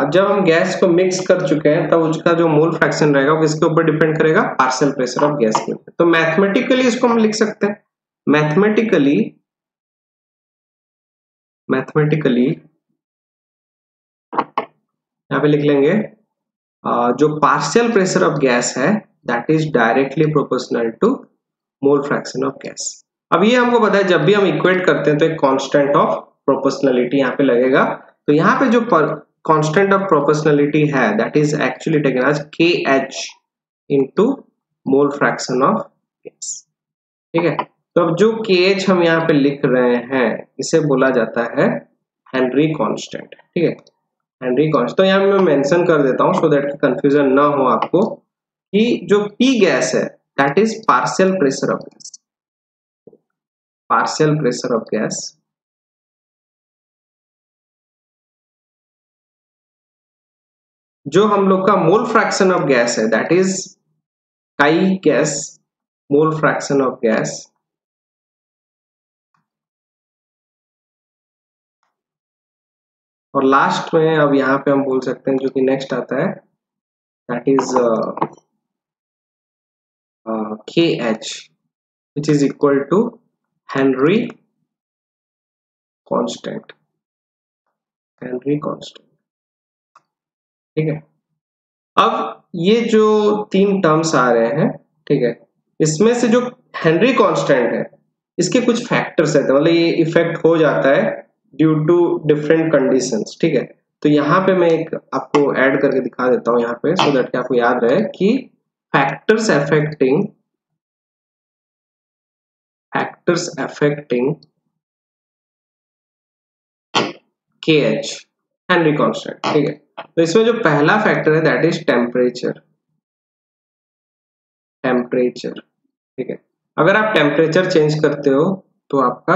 जब हम गैस को मिक्स कर चुके हैं तब उसका जो मोल फ्रैक्शन रहेगा वो किसके ऊपर डिपेंड करेगा, पार्शियल प्रेशर ऑफ गैस के ऊपर। तो मैथमेटिकली इसको हम लिख सकते हैं, मैथमेटिकली यहाँ पे लिख लेंगे जो पार्शियल प्रेशर ऑफ गैस है that is directly proportional to mole fraction of gas. अब ये हमको पता है जब भी हम इक्वेट करते हैं तो एक कांस्टेंट ऑफ प्रोपोर्शनलिटी यहाँ पे लगेगा। तो यहाँ पे जो कांस्टेंट ऑफ प्रोपोर्शनलिटी है that is actually taken as KH into mole fraction of gas. ठीक है, तो अब जो KH हम यहाँ पे लिख रहे हैं इसे बोला जाता है हेनरी कांस्टेंट। ठीक है, हेनरी कांस्टेंट। तो यहाँ मैं मेंशन कर देता हूँ सो दैट कंफ्यूजन ना हो आपको कि जो P गैस है that is partial pressure of gas, partial pressure of gas जो हम लोग का मोल फ्रैक्शन ऑफ गैस है दैट इज काई gas, mole fraction of gas और लास्ट में अब यहाँ पे हम बोल सकते हैं जो कि नेक्स्ट आता है that is KH which is equal to Henry constant, Henry constant. ठीक है, अब ये जो तीन टर्म्स आ रहे हैं, ठीक है, इसमें से जो हेनरी कांस्टेंट है इसके कुछ फैक्टर्स है, मतलब ये इफेक्ट हो जाता है ड्यू टू डिफरेंट कंडीशंस। ठीक है, तो यहाँ पे मैं एक आपको ऐड करके दिखा देता हूँ यहाँ पे सो दैट आपको याद रहे कि factors affecting KH Henry constant. ठीक है, तो इसमें जो पहला फैक्टर है दैट इज टेम्परेचर। ठीक है, अगर आप टेम्परेचर चेंज करते हो तो आपका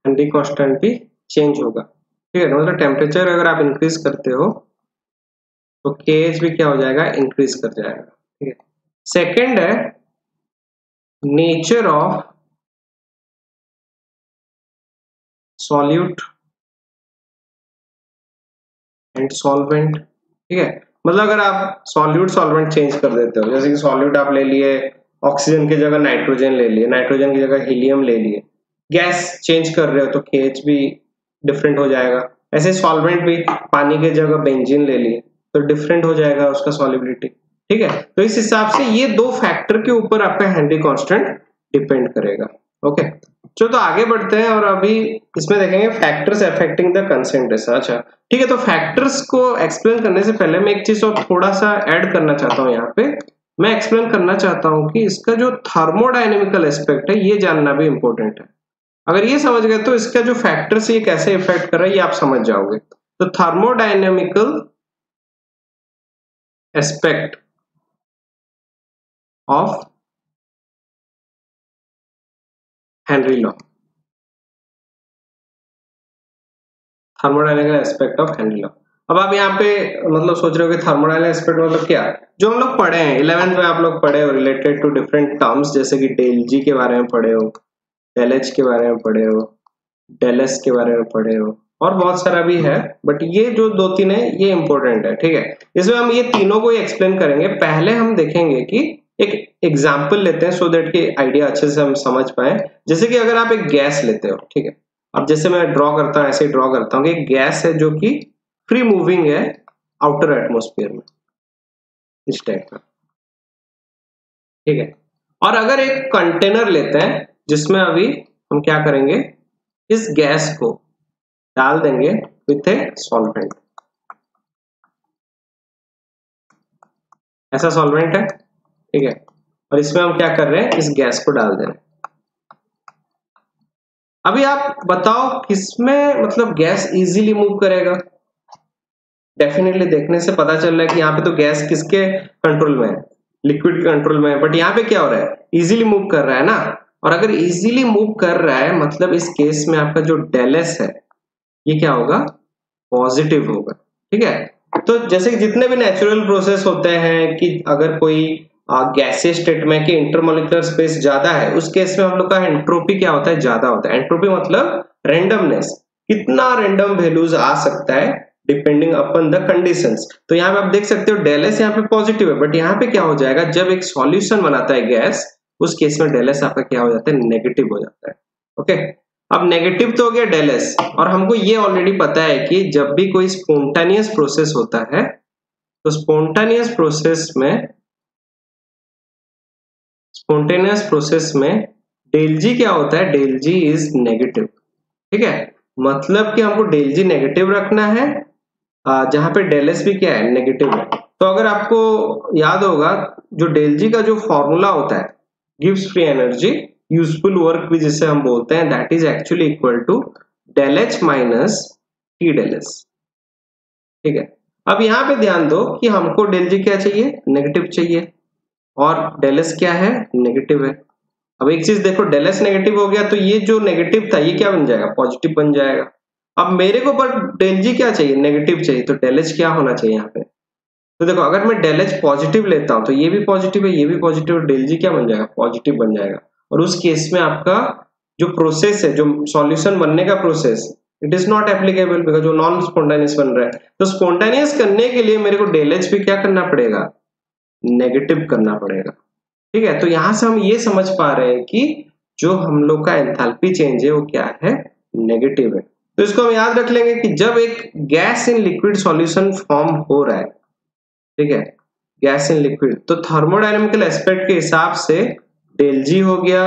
हेनरी कांस्टेंट भी चेंज होगा। ठीक है, मतलब टेम्परेचर अगर आप इंक्रीज करते हो तो KH भी क्या हो जाएगा, इंक्रीज कर जाएगा। ठीक है, सेकेंड है nature of solute and solvent. ठीक है, मतलब अगर आप सॉल्यूट सॉल्वेंट चेंज कर देते हो, जैसे कि सॉल्यूट आप ले लिए ऑक्सीजन की जगह नाइट्रोजन ले लिए, नाइट्रोजन की जगह हीलियम ले लिए, गैस चेंज कर रहे हो तो KH भी डिफरेंट हो जाएगा। ऐसे सॉल्वेंट भी पानी की जगह बेंजीन ले लिए तो डिफरेंट हो जाएगा उसका सॉल्युबिलिटी। ठीक है, तो इस हिसाब से ये दो फैक्टर के ऊपर आपका हेनरी कांस्टेंट डिपेंड करेगा। ओके, चलो तो आगे बढ़ते हैं और अभी इसमें देखेंगे फैक्टर्स अफेक्टिंग द कंसंट्रेशन। अच्छा ठीक है, तो फैक्टर्स को एक्सप्लेन करने से पहले मैं एक चीज और थोड़ा सा ऐड करना चाहता हूँ यहाँ पे। मैं एक्सप्लेन करना चाहता हूँ कि इसका जो थर्मोडायनेमिकल एस्पेक्ट है ये जानना भी इंपॉर्टेंट है। अगर ये समझ गए तो इसका जो फैक्टर्स ये कैसे इफेक्ट कर रहा है ये आप समझ जाओगे। तो thermodynamical aspect of Henry law, thermodynamical aspect of Henry law. अब आप यहाँ पे मतलब सोच रहे हो कि थर्मोडायनेमिकल एस्पेक्ट मतलब क्या, जो हम लोग पढ़े हैं 11th में आप लोग पढ़े हो रिलेटेड टू डिफरेंट टर्म्स, जैसे कि डेल जी के बारे में पढ़े हो, डेल एच के बारे में पढ़े हो, डेल एस के बारे में पढ़े हो और बहुत सारा भी है, बट ये जो दो तीन है ये इंपॉर्टेंट है। ठीक है, इसमें हम ये तीनों को एक्सप्लेन करेंगे। पहले हम देखेंगे कि एक एग्जाम्पल लेते हैं सो दैट कि आइडिया अच्छे से हम समझ पाए। जैसे कि अगर आप एक गैस लेते हो, ठीक है, अब जैसे मैं ड्रॉ करता हूँ ऐसे ही ड्रॉ करता हूँ कि एक गैस है जो कि फ्री मूविंग है आउटर एटमोस्फेयर में, इस टाइप का। ठीक है, और अगर एक कंटेनर लेते हैं जिसमें अभी हम क्या करेंगे, इस गैस को डाल देंगे विथ ए सॉल्वेंट, ऐसा सॉल्वेंट है। ठीक है, और इसमें हम क्या कर रहे हैं, इस गैस को डाल दे रहे हैं। अभी आप बताओ किसमें मतलब गैस इजीली मूव करेगा। डेफिनेटली देखने से पता चल रहा है कि यहाँ पे तो गैस किसके कंट्रोल में है, लिक्विड के कंट्रोल में है, बट यहाँ पे क्या हो रहा है, इजीली मूव कर रहा है ना। और अगर इजीली मूव कर रहा है मतलब इस केस में आपका जो डेल एस है ये क्या होगा, पॉजिटिव होगा। ठीक है, तो जैसे कि जितने भी नेचुरल प्रोसेस होते हैं कि अगर कोई गैसीय स्टेट में कि इंटरमोलिकुलर स्पेस ज्यादा है, उस केस में हम लोग का एंट्रोपी क्या होता है, ज्यादा होता है। एंट्रोपी मतलब रेंडमनेस, कितना रेंडम वैल्यूज आ सकता है डिपेंडिंग अपॉन द कंडीशंस। तो यहाँ पे आप देख सकते हो डेल एस यहाँ पे पॉजिटिव है, बट यहाँ पे क्या हो जाएगा, जब एक सॉल्यूशन बनाता है गैस, उस केस में डेल एस आपका क्या हो जाता है, नेगेटिव हो जाता है। ओके, अब नेगेटिव तो हो गया डेल एस, और हमको ये ऑलरेडी पता है कि जब भी कोई स्पॉन्टेनियस प्रोसेस होता है तो स्पॉन्टेनियस प्रोसेस में डेल जी क्या होता है, डेल जी इज नेगेटिव। ठीक है, मतलब कि हमको डेल जी नेगेटिव रखना है, जहां पे डेल एस भी क्या है, नेगेटिव है। तो अगर आपको याद होगा, जो डेल जी का जो फॉर्मूला होता है, gives free energy useful work भी जिसे हम बोलते हैं, that is actually equal to del H minus T del S. ठीक है, अब यहाँ पे ध्यान दो कि हमको डेल जी क्या चाहिए, नेगेटिव चाहिए, और डेल एस क्या है, नेगेटिव है। अब एक चीज देखो, डेल एस नेगेटिव हो गया तो ये जो नेगेटिव था ये क्या बन जाएगा, पॉजिटिव बन जाएगा। अब मेरे को पर डेल जी क्या चाहिए, नेगेटिव चाहिए, तो डेल एच क्या होना चाहिए यहाँ पे। तो देखो, अगर मैं डेल एच पॉजिटिव लेता हूं तो ये भी पॉजिटिव है, ये भी पॉजिटिव, डेल जी क्या बन जाएगा, पॉजिटिव बन जाएगा। और उस केस में आपका जो प्रोसेस है, जो सॉल्यूशन बनने का process, it is not applicable, because जो नॉन स्पॉन्टेनियस बन रहा है। तो स्पॉन्टेनियस करने के लिए मेरे को डेल एच भी क्या करना पड़ेगा, नेगेटिव करना पड़ेगा। ठीक है, तो यहां से हम ये समझ पा रहे हैं कि जो हम लोग का एंथैल्पी चेंज है वो क्या है, नेगेटिव है। तो इसको हम याद रख लेंगे कि जब एक gas in liquid solution form हो रहा है, ठीक है, गैस इन लिक्विड, तो थर्मोडायनेमिकल एस्पेक्ट के हिसाब से डेल जी हो गया,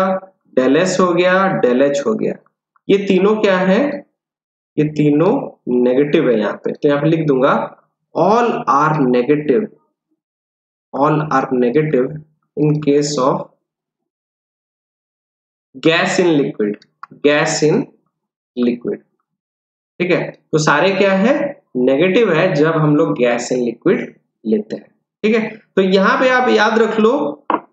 डेल एस हो गया, डेल एच हो गया, ये तीनों क्या है, ये तीनों नेगेटिव है यहाँ पे। तो यहाँ पे लिख दूंगा all are negative, all are negative in case of gas in liquid, gas in liquid। ठीक है, तो सारे क्या है, नेगेटिव है जब हम लोग गैस इन लिक्विड लेते हैं। ठीक है, तो यहाँ पे आप याद रख लो,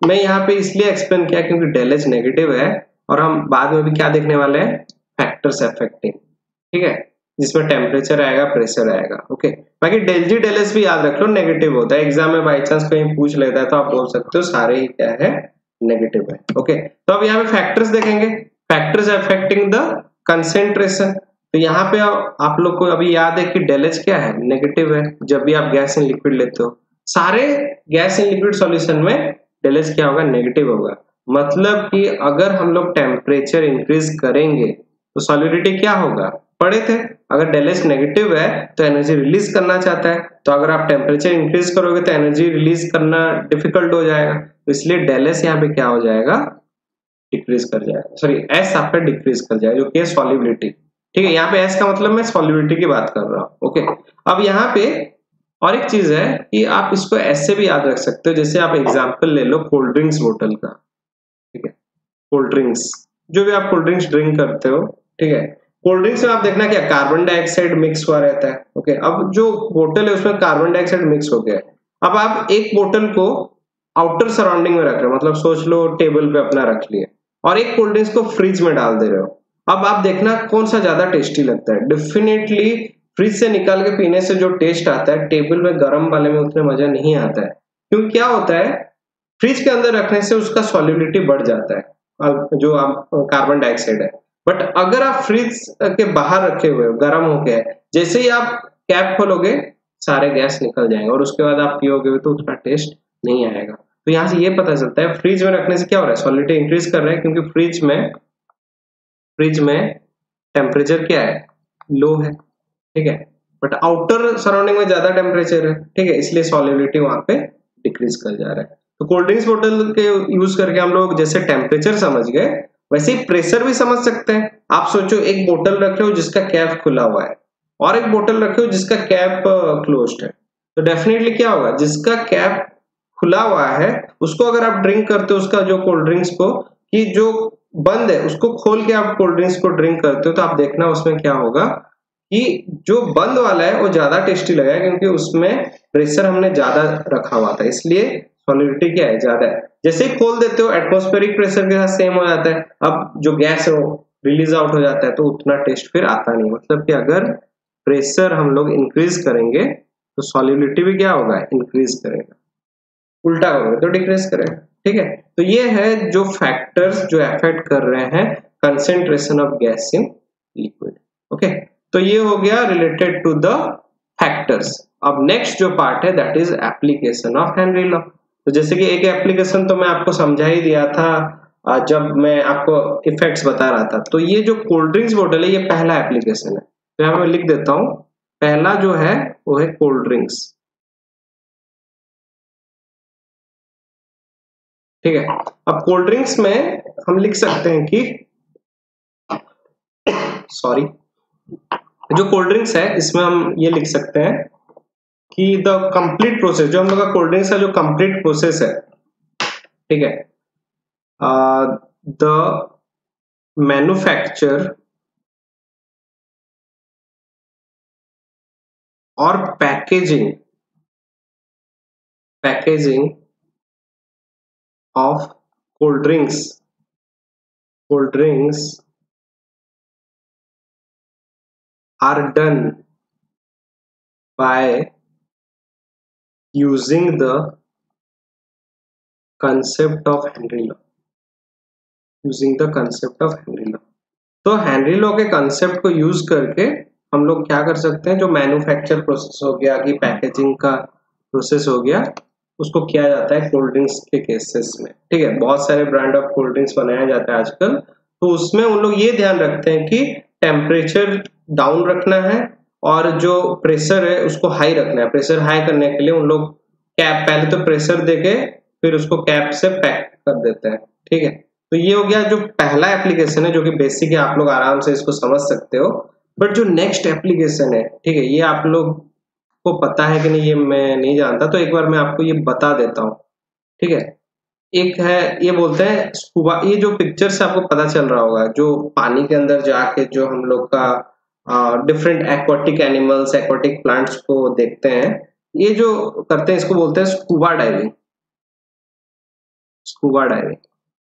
मैं यहाँ पे इसलिए एक्सप्लेन किया क्योंकि डेल एच नेगेटिव है, और हम बाद में भी क्या देखने वाले हैं, फैक्टर्स अफेक्टिंग। ठीक है, जिसमें टेम्परेचर आएगा, प्रेशर आएगा। ओके, बाकी डेल जी डेल एस भी याद रख लो, नेगेटिव होता है। एग्जाम में बाई चांस कहीं पूछ लेता है तो आप बोल सकते हो सारे ही क्या है, नेगेटिव है। ओके, तो अब यहाँ पे फैक्टर्स देखेंगे, फैक्टर्स अफेक्टिंग द कंसेंट्रेशन। तो यहाँ पे आप लोग को अभी याद है कि डेल एच क्या है, नेगेटिव है जब भी आप गैस इन लिक्विड लेते हो। सारे गैस इन लिक्विड सॉल्यूशन में डेल एच क्या होगा, नेगेटिव होगा। मतलब कि अगर हम लोग टेम्परेचर इंक्रीज करेंगे तो सॉलिडिटी क्या होगा, पढ़े थे, अगर डेल एच नेगेटिव है तो एनर्जी रिलीज करना चाहता है, तो अगर आप टेम्परेचर इंक्रीज करोगे तो एनर्जी रिलीज करना डिफिकल्ट हो जाएगा। तो इसलिए डेल एच यहाँ पे क्या हो जाएगा, डिक्रीज कर जाएगा, सॉरी एस आपका डिक्रीज कर जाएगा, जो कि है सॉल्युबिलिटी। ठीक है, यहाँ पे एस का मतलब मैं सॉल्युबिलिटी की बात कर रहा हूँ। ओके, अब यहाँ पे और एक चीज है कि आप इसको ऐसे भी याद रख सकते हो, जैसे आप एग्जांपल ले लो कोल्ड ड्रिंक्स बोतल का। ठीक है, कोल्ड ड्रिंक्स, जो भी आप कोल्ड ड्रिंक्स ड्रिंक करते हो, ठीक है, कोल्ड ड्रिंक्स में आप देखना क्या, कार्बन डाइऑक्साइड मिक्स हुआ रहता है। ओके, अब जो बोतल है उसमें कार्बन डाइऑक्साइड मिक्स हो गया है। अब आप एक बोतल को आउटर सराउंडिंग में रख रहे हो, मतलब सोच लो टेबल पे अपना रख लिए, और एक कोल्ड ड्रिंक्स को फ्रिज में डाल दे रहे हो। अब आप देखना कौन सा ज्यादा टेस्टी लगता है। डेफिनेटली फ्रिज से निकाल के पीने से जो टेस्ट आता है, टेबल में गर्म वाले में उतना मजा नहीं आता है। क्योंकि क्या होता है, फ्रिज के अंदर रखने से उसका सॉल्युबिलिटी बढ़ जाता है, जो आप कार्बन डाइऑक्साइड है। बट अगर आप फ्रिज के बाहर रखे हुए हो, गर्म हो गया है, जैसे ही आप कैप खोलोगे सारे गैस निकल जाएंगे, और उसके बाद आप पियोगे तो उसका टेस्ट नहीं आएगा। तो यहाँ से ये पता चलता है फ्रिज में रखने से क्या हो रहा है, सॉलिडिटी इंक्रीज कर रहा है, क्योंकि फ्रिज में टेम्परेचर क्या है, लो है। ठीक है, बट आउटर सराउंडिंग में ज्यादा टेम्परेचर है। ठीक है, इसलिए सॉल्युबिलिटी वहां पे डिक्रीज कर जा रहा है। तो कोल्ड ड्रिंक्स बोतल के यूज करके हम लोग जैसे टेम्परेचर समझ गए, वैसे ही प्रेशर भी समझ सकते हैं। आप सोचो एक बोतल रखे हो जिसका कैप खुला हुआ है, और एक बोतल रखे हो जिसका कैप क्लोज्ड है, तो डेफिनेटली क्या होगा, जिसका कैप खुला हुआ है उसको अगर आप ड्रिंक करते हो, उसका जो कोल्ड ड्रिंक्स को, कि जो बंद है उसको खोल के आप कोल्ड ड्रिंक्स को ड्रिंक करते हो, तो आप देखना उसमें क्या होगा कि जो बंद वाला है वो ज्यादा टेस्टी लगेगा, क्योंकि उसमें प्रेशर हमने ज्यादा रखा हुआ था, इसलिए सॉलिडिटी क्या है, ज्यादा है। जैसे ही खोल देते हो एटमॉस्फेरिक प्रेशर के साथ सेम हो जाता है, अब जो गैस है वो रिलीज आउट हो जाता है, तो उतना टेस्ट फिर आता नहीं। मतलब कि अगर प्रेशर हम लोग इंक्रीज करेंगे तो सॉलिडिटी भी क्या होगा, इंक्रीज करेगा। उल्टा करोगे तो डिक्रीज करेगा। ठीक है, तो ये है जो फैक्टर्स जो अफेक्ट कर रहे हैं concentration of gas in liquid. Okay, तो ये हो गया रिलेटेड टू द फैक्टर्स। अब नेक्स्ट जो पार्ट है that is application of Henry law. तो जैसे कि एक एप्लीकेशन तो मैं आपको समझा ही दिया था जब मैं आपको इफेक्ट्स बता रहा था। तो ये जो कोल्ड ड्रिंक्स बोतल है ये पहला एप्लीकेशन है, तो यहाँ मैं लिख देता हूं। पहला जो है वो है कोल्ड ड्रिंक्स। ठीक है, अब कोल्ड ड्रिंक्स में हम लिख सकते हैं कि सॉरी, जो कोल्ड ड्रिंक्स है इसमें हम ये लिख सकते हैं कि द कंप्लीट प्रोसेस, जो हम लोग का कोल्ड ड्रिंक्स का जो कंप्लीट प्रोसेस है, ठीक है, द मैन्युफैक्चर और packaging of cold drinks are done by using the concept of Henry law. Using the concept of Henry law, तो हेनरी लॉ के कंसेप्ट को यूज करके हम लोग क्या कर सकते हैं, जो मैन्युफैक्चर प्रोसेस हो गया कि पैकेजिंग का प्रोसेस हो गया, उसको किया जाता है कोल्ड ड्रिंक्स के केसेस में। ठीक है, बहुत सारे ब्रांड ऑफ कोल्ड ड्रिंक्स बनाया जाता है आजकल, तो उसमें उन लोग ये ध्यान रखते हैं कि टेम्परेचर डाउन रखना है और जो प्रेशर है उसको हाई रखना है। प्रेशर हाई करने के लिए उन लोग कैप, पहले तो प्रेशर देके फिर उसको कैप से पैक कर देते हैं। ठीक है, तो ये हो गया जो पहला एप्लीकेशन है, जो कि बेसिक है, आप लोग आराम से इसको समझ सकते हो। बट जो नेक्स्ट एप्लीकेशन है, ठीक है, ये आप लोग को पता है कि नहीं ये मैं नहीं जानता, तो एक बार मैं आपको ये बता देता हूँ। ठीक है, एक है, ये बोलते हैं स्कूबा। ये जो पिक्चर से आपको पता चल रहा होगा, जो पानी के अंदर जाके जो हम लोग का different aquatic animals, aquatic plants को देखते हैं, ये जो करते हैं इसको बोलते हैं स्कूबा डाइविंग। स्कूबा डाइविंग,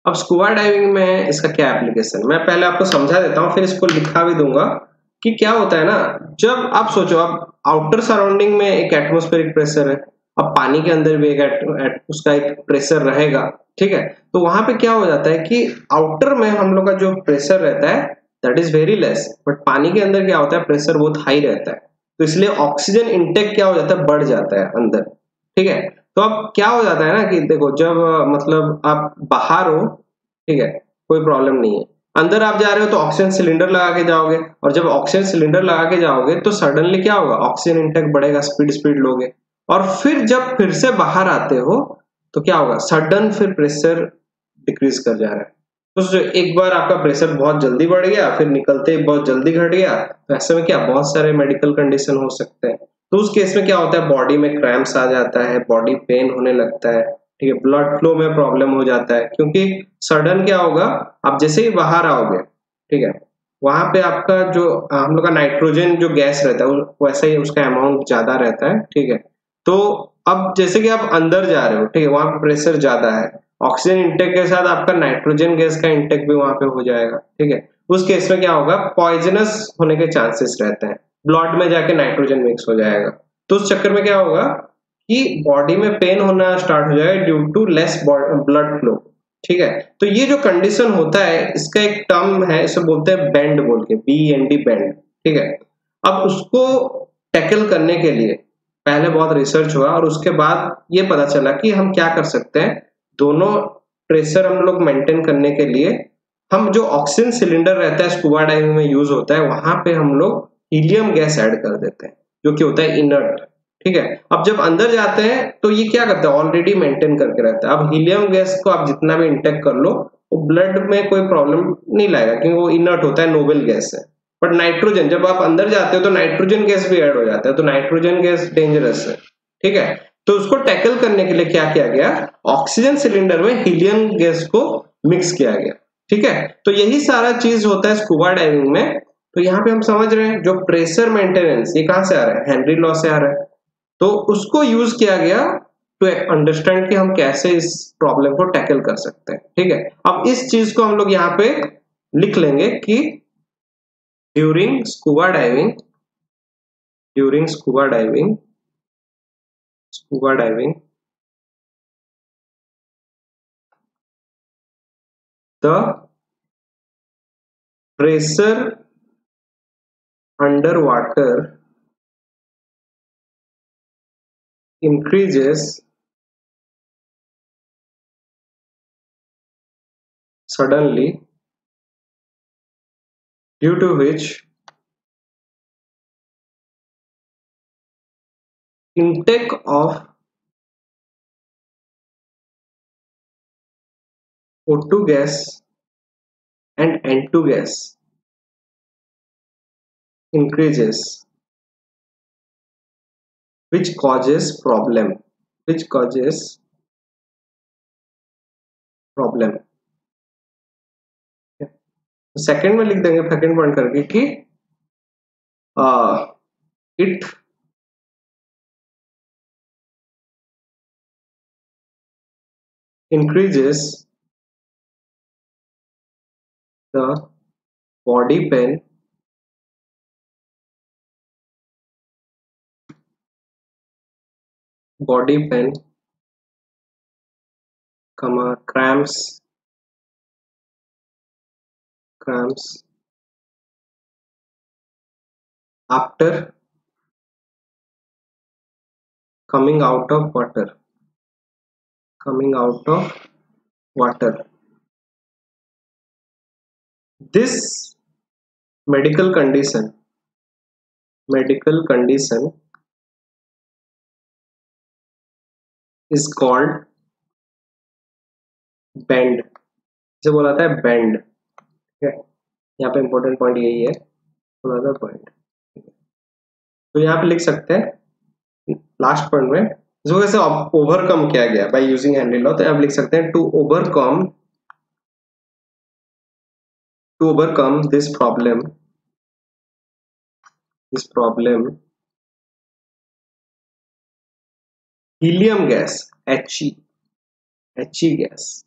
अब स्कूबा डाइविंग में इसका क्या एप्लीकेशन, मैं पहले आपको समझा देता हूँ फिर इसको लिखा भी दूंगा कि क्या होता है ना। जब आप सोचो, अब आउटर सराउंडिंग में एक एटमॉस्फेरिक प्रेशर है, अब पानी के अंदर भी उसका एक प्रेशर रहेगा। ठीक है, तो वहां पे क्या हो जाता है कि आउटर में हम लोग का जो प्रेशर रहता है that is very less, but पानी के अंदर क्या होता है, प्रेशर बहुत हाई रहता है, तो इसलिए ऑक्सीजन इंटेक क्या हो जाता है, बढ़ जाता है अंदर। ठीक है, तो अब क्या हो जाता है ना कि देखो, जब मतलब आप बाहर हो, ठीक है, कोई प्रॉब्लम नहीं है, अंदर आप जा रहे हो तो ऑक्सीजन सिलेंडर लगा के जाओगे, और जब ऑक्सीजन सिलेंडर लगा के जाओगे तो सडनली क्या होगा, ऑक्सीजन इंटेक बढ़ेगा, स्पीड लोगे, और फिर जब फिर से बाहर आते हो तो क्या होगा, सडन फिर प्रेशर डिक्रीज कर जा रहा है। तो एक बार आपका प्रेशर बहुत जल्दी बढ़ गया, फिर निकलते ही बहुत जल्दी घट गया, तो ऐसे में क्या बहुत सारे मेडिकल कंडीशन हो सकते हैं। तो उस केस में क्या होता है, बॉडी में क्रैम्प्स आ जाता है, बॉडी पेन होने लगता है। ठीक है, ब्लड फ्लो में प्रॉब्लम हो जाता है, क्योंकि सडन क्या होगा, आप जैसे ही बाहर आओगे, ठीक है, वहां पे आपका जो हम लोग का नाइट्रोजन जो गैस रहता है वैसा ही उसका अमाउंट ज्यादा रहता है। ठीक है, तो अब जैसे कि आप अंदर जा रहे हो, ठीक है, वहां पे प्रेशर ज्यादा है, ऑक्सीजन इंटेक के साथ आपका नाइट्रोजन गैस का इंटेक भी वहां पे हो जाएगा। ठीक है, उस केस में क्या होगा, पॉइजनस होने के चांसेस रहते हैं, ब्लड में जाके नाइट्रोजन मिक्स हो जाएगा। तो उस चक्कर में क्या होगा कि बॉडी में पेन होना स्टार्ट हो जाएगा due to less blood flow. ठीक है, तो ये जो कंडीशन होता है इसका एक टर्म है, इसे बोलते हैं बेंड, बोल के BEND, बेंड। ठीक है, अब उसको टैकल करने के लिए पहले बहुत रिसर्च हुआ और उसके बाद ये पता चला कि हम क्या कर सकते हैं, दोनों प्रेशर हम लोग मेंटेन करने के लिए हम जो ऑक्सीजन सिलेंडर रहता है स्कूबा डाइविंग में यूज होता है, वहां पे हम लोग हीलियम गैस ऐड कर देते हैं, जो कि होता है इनर्ट। ठीक है, अब जब अंदर जाते हैं तो ये क्या करता है, ऑलरेडी मेंटेन करके रहता है। अब हीलियम गैस को आप जितना भी इंटेक कर लो, वो ब्लड में कोई प्रॉब्लम नहीं लाएगा, क्योंकि वो इनर्ट होता है, नोबल गैस है। बट नाइट्रोजन, जब आप अंदर जाते हो तो नाइट्रोजन गैस भी ऐड हो जाता है, तो नाइट्रोजन गैस डेंजरस है। ठीक है, तो उसको टैकल करने के लिए क्या किया गया, ऑक्सीजन सिलेंडर में हीलियम गैस को मिक्स किया गया। ठीक है, तो यही सारा चीज होता है स्कूबा डाइविंग में। तो यहाँ पे हम समझ रहे हैं जो प्रेशर मेंटेनेंस, ये कहां से आ रहा है, हेनरी लॉ से आ रहा है, तो उसको यूज किया गया टू अंडरस्टैंड कि हम कैसे इस प्रॉब्लम को टैकल कर सकते हैं। ठीक है, अब इस चीज को हम लोग यहाँ पे लिख लेंगे कि during scuba diving, during scuba diving the pressure underwater increases suddenly, due to which intake of O2 gas and N2 gas increases, which causes problem. Which causes problem. Second में लिख देंगे सेकंड पॉइंट करके कि it increases the body pain cramps after coming out of water. This medical condition is called bend. इसे बोला जाता है bend. ठीक है, यहाँ पे इंपॉर्टेंट पॉइंट यही है, बोला था पॉइंट. तो यहाँ पे लिख सकते हैं लास्ट पॉइंट में इसको कैसे ओवरकम किया गया बाय यूजिंग हेनरी लॉ. तो यहाँ लिख सकते हैं to overcome this problem helium gas, He gas,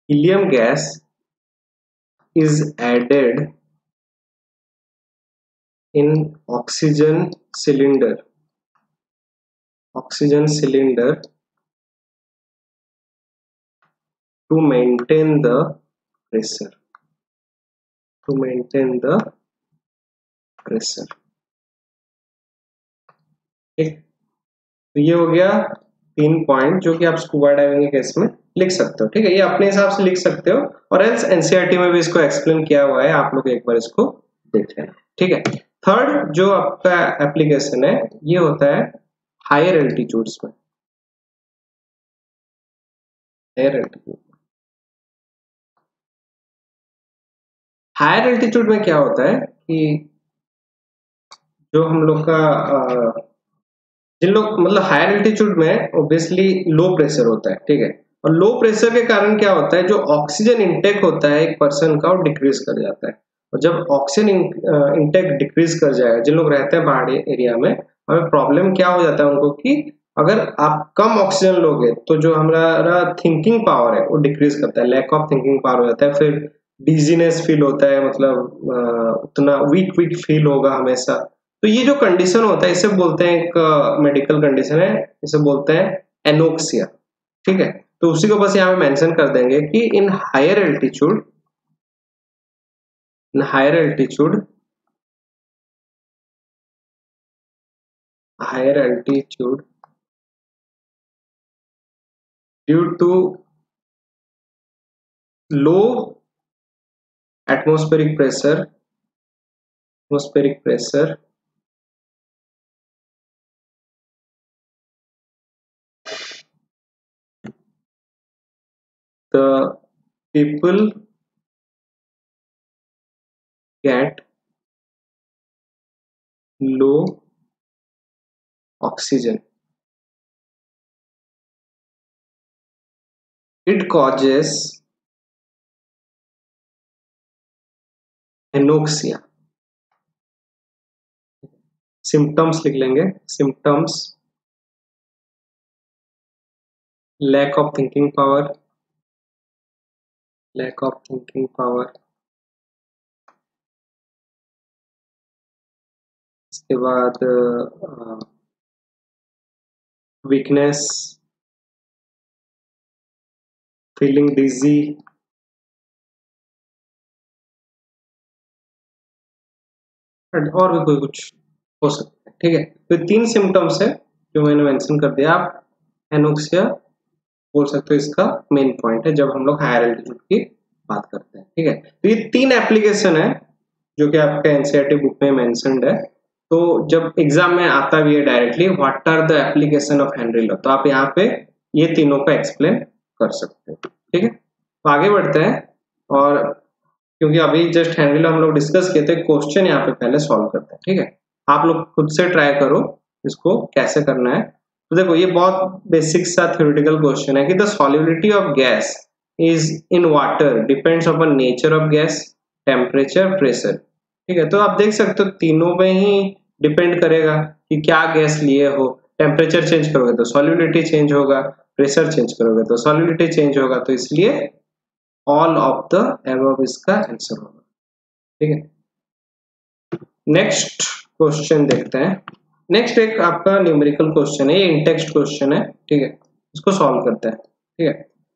helium gas is added in oxygen cylinder to maintain the pressure. ठीक, तो ये हो गया 3 पॉइंट जो कि आप स्कूबा डाइविंग के केस में लिख सकते हो. ठीक है, ये अपने हिसाब से लिख सकते हो और एल्स एनसीईआरटी में भी इसको एक्सप्लेन किया हुआ है, आप लोग एक बार इसको देख लेना. ठीक है, थर्ड जो आपका एप्लीकेशन है ये होता है हायर एल्टीट्यूड्स में. हायर एल्टीट्यूड में क्या होता है कि जो हम लोग का जिन लोग मतलब हायर एल्टीट्यूड में ऑब्वियसली लो प्रेशर होता है. ठीक है, और लो प्रेशर के कारण क्या होता है जो ऑक्सीजन इंटेक होता है एक पर्सन का वो डिक्रीज कर जाता है. और जब ऑक्सीजन इंटेक डिक्रीज कर जाएगा, जिन लोग रहते हैं पहाड़ी एरिया में, हमें प्रॉब्लम क्या हो जाता है उनको कि अगर आप कम ऑक्सीजन लोगे तो जो हमारा थिंकिंग पावर है वो डिक्रीज करता है, लैक ऑफ थिंकिंग पावर हो जाता है, फिर डिजीनेस फील होता है, मतलब उतना वीक फील होगा हमेशा. तो ये जो कंडीशन होता है इसे बोलते हैं, एक मेडिकल कंडीशन है, इसे बोलते हैं एनोक्सिया. ठीक है, तो उसी को बस यहाँ पे मेंशन कर देंगे कि in higher altitude due to low atmospheric pressure the people get low oxygen. It causes anoxia. Symptoms लिख लेंगे, symptoms lack of thinking power, इसके बाद वीकनेस, फीलिंग डिजी, और भी कोई कुछ हो सकता है, ठीक है। तो 3 सिम्टम्स है जो मैंने मेंशन कर दिया। आप एनोक्सिया बोल सकते हो, इसका मेन पॉइंट है जब हम लोग हायर एल्टीट्यूड की बात करते हैं, ठीक है। तो ये 3 एप्लीकेशन है जो कि आपका एनसीईआरटी बुक में मेंशन्ड है। तो जब एग्जाम में आता भी है directly, what are the application of Henry law, तो आप यहाँ पे ये तीनों का एक्सप्लेन कर सकते हो, ठीक है। तो आगे बढ़ते हैं, और क्योंकि अभी जस्ट हेनरी लॉ हम लोग डिस्कस किए थे, क्वेश्चन यहाँ पे पहले सॉल्व करते हैं, ठीक है। आप लोग खुद से ट्राई करो इसको कैसे करना है। तो देखो ये बहुत बेसिक सा थ्योरेटिकल क्वेश्चन है कि the solubility of gas is in water depends upon nature of gas, temperature, pressure, ठीक है। तो आप देख सकते हो तीनों में ही डिपेंड करेगा कि क्या गैस लिए हो। टेम्परेचर चेंज करोगे तो सॉल्युबिलिटी चेंज होगा, प्रेशर चेंज करोगे तो सॉल्युबिलिटी चेंज होगा, तो इसलिए ऑल ऑफ द अबव इसका आंसर होगा, ठीक है। नेक्स्ट क्वेश्चन देखते हैं। नेक्स्ट एक आपका न्यूमेरिकल क्वेश्चन है, ये इंटेक्स्ट क्वेश्चन है, ठीक है। इसको सॉल्व करते हैं, ठीक है।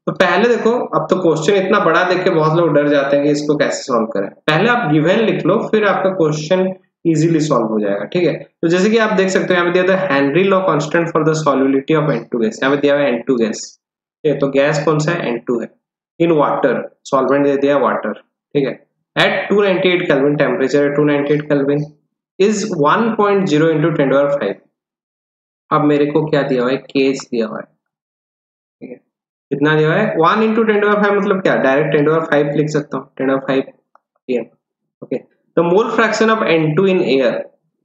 तो पहले देखो, अब तो क्वेश्चन इतना बड़ा देख के बहुत लोग डर जाते हैं कि इसको कैसे सॉल्व करें। पहले आप गिवन लिख लो, फिर आपका क्वेश्चन इजीली सॉल्व हो जाएगा, ठीक है। तो जैसे कि आप देख सकते हो यहाँ पे दिया था Henry law constant for the solubility of N2 gas, यहाँ पे दिया हुआ है N2 गैस, ठीक है। तो गैस कौन सा है? N2 है। इन वाटर, सॉल्वेंट दे दिया वाटर, ठीक है। एट 298 केल्विन, टेम्परेचर है 298 केल्विन, इज 1.0 into 10⁵। अब मेरे को क्या दिया हुआ है? केज दिया हुआ है, ठीक है। कितना दिया हुआ है? 1 into 10⁵, मतलब क्या? डायरेक्ट 10⁵ लिख सकता हूँ, 10⁵ here, okay. The mole fraction of N2 in air,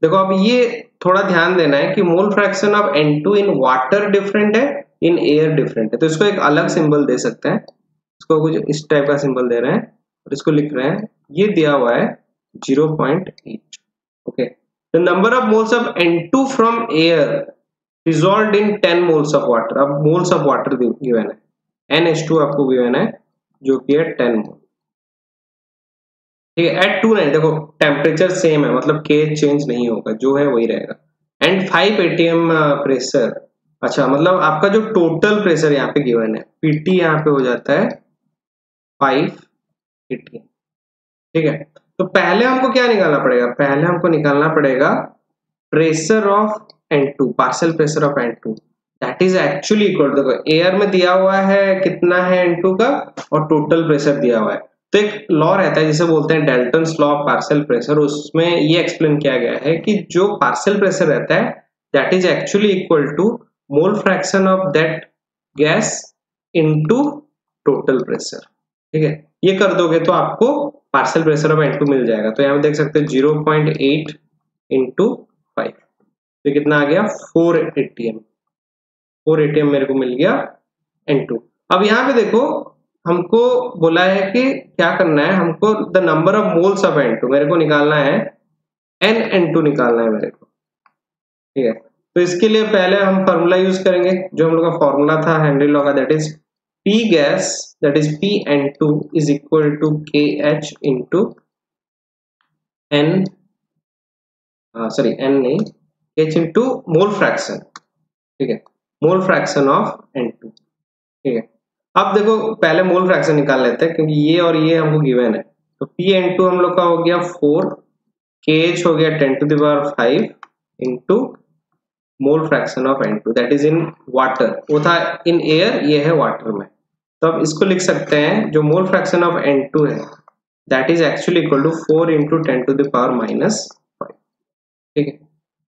देखो अब ये थोड़ा ध्यान देना है कि मोल fraction of N2 in water different है, इन एयर डिफरेंट है। तो इसको एक अलग सिंबल दे सकते हैं, इसको कुछ इस टाइप का सिंबल दे रहे हैं और इसको लिख रहे हैं, ये दिया हुआ है 0.8, okay. The number of moles of N2 from air dissolved in 10 moles of water. अब मोल्स ऑफ वाटर गिवन है, NH2 आपको गिवन है जो कि है 10 मोल, ठीक है। एट 2 देखो टेम्परेचर सेम है, मतलब के चेंज नहीं होगा, जो है वही रहेगा। एंड 5 atm प्रेशर, अच्छा मतलब आपका जो टोटल प्रेशर यहाँ पे गिवन है, PT यहाँ पे हो जाता है 5 atm, ठीक है। तो पहले हमको क्या निकालना पड़ेगा? पहले हमको निकालना पड़ेगा pressure of N2, partial pressure of N2, that is actually equal, देखो एयर में दिया हुआ है कितना है N2 का, और टोटल प्रेशर दिया हुआ है। तो एक लॉ रहता है जिसे बोलते हैं Dalton's law of partial pressure, उसमें ये एक्सप्लेन किया गया है कि जो पार्शियल प्रेशर रहता है that is actually equal to mole fraction of that gas into total pressure, ठीक है। ये कर दोगे तो आपको पार्शियल प्रेशर ऑफ N2 मिल जाएगा। तो यहाँ पे देख सकते हैं 0.8 into 5, तो कितना आ गया? 4 atm, 4 atm मेरे को मिल गया N2। अब यहाँ पे देखो हमको बोला है कि क्या करना है, हमको the number of moles of N2 मेरे को निकालना है, NN2 निकालना है मेरे को, ठीक है। तो इसके लिए पहले हम फॉर्मूला यूज करेंगे, जो हम लोग का फॉर्मूला था हेनरी लॉ का, that is P gas, that is PN2 is equal to KH into N, N नहीं, H into mole fraction, ठीक है, मोल फ्रैक्शन ऑफ N2, ठीक है। अब देखो पहले मोल फ्रैक्शन निकाल लेते हैं क्योंकि ये और ये हमको गिवन है। तो PN2 हम लोग का हो गया 4, KH हो गया 10⁵ into mole fraction of N2, that is in water, वो था इन एयर, ये है वाटर में। तो अब इसको लिख सकते हैं, जो मोल फ्रैक्शन ऑफ N2 है that is actually equal to 4 into 10⁻⁻5, ठीक है,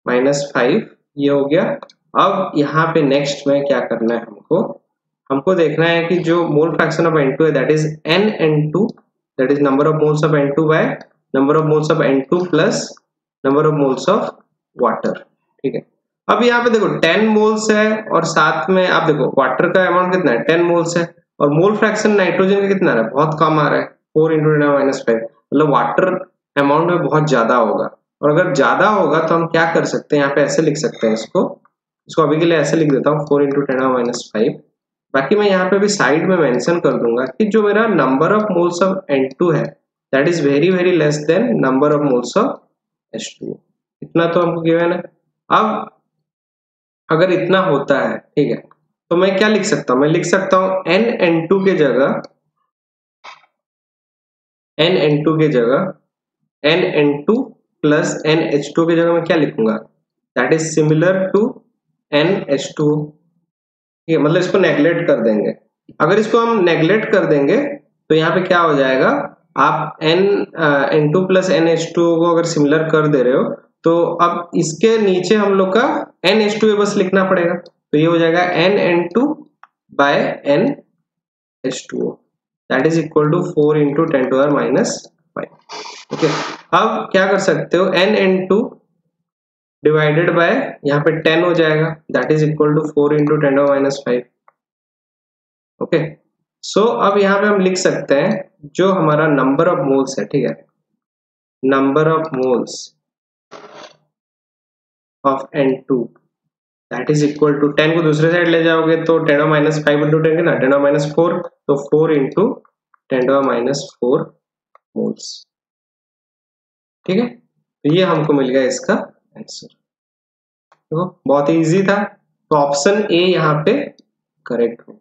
-5 ये हो गया। अब यहाँ पे नेक्स्ट में क्या करना है, हमको देखना है कि जो मोल फ्रैक्शन ऑफ N2 है that is NN2, that is number of moles of N2 by number of moles of N2 plus number of moles of water, ठीक है। अब यहाँ पे देखो 10 मोल्स है और साथ में आप देखो वाटर का अमाउंट कितना है, 10 मोल्स है, और मोल फ्रैक्शन नाइट्रोजन का कितना आ रहा है, बहुत कम आ रहा है, 4 into 10⁻⁵, मतलब वाटर अमाउंट में बहुत ज्यादा होगा। और अगर ज्यादा होगा तो हम क्या कर सकते हैं, यहाँ पे ऐसे लिख सकते हैं, इसको अभी के लिए ऐसे लिख देता हूँ 4 into 10⁻⁵। बाकी मैं यहाँ पे भी साइड में मेंशन कर दूंगा कि जो मेरा number of moles of N2 है that is very very less than number of moles of H2, इतना तो हमको गिवन है। अब अगर इतना होता है, ठीक है, तो मैं क्या लिख सकता हूँ, मैं लिख सकता हूँ NN2 के जगह NN2 NN2 प्लस NH2 की जगह मैं क्या लिखूंगा, that is similar to NH2। ठीक है, मतलब इसको नेग्लेक्ट कर देंगे। अगर इसको हम नेग्लेक्ट कर देंगे तो यहाँ पे क्या हो जाएगा, आप N2 प्लस NH2 को अगर सिमिलर कर दे रहे हो तो अब इसके नीचे हम लोग का NH2 बस लिखना पड़ेगा, तो ये हो जाएगा NN2 by NH2O, that is equal to 4 into 10⁻⁵। Okay, अब क्या कर सकते हो, NN2 डिवाइडेड बाय यहाँ पे 10 हो जाएगा, that is equal to 4 into 10⁻⁵। Okay, so अब यहाँ पे हम लिख सकते हैं जो हमारा नंबर ऑफ मोल्स है, ठीक है, number of moles of N2 that is equal to 10 को दूसरे साइड ले जाओगे तो 10⁻⁵ इंटू 10 ना 10⁻⁴, तो 4 इंटू 10⁻⁴ मोल्स। ठीक है, तो ये हमको मिल गया इसका आंसर। तो बहुत ही इजी था, तो ऑप्शन ए यहाँ पे करेक्ट होगा।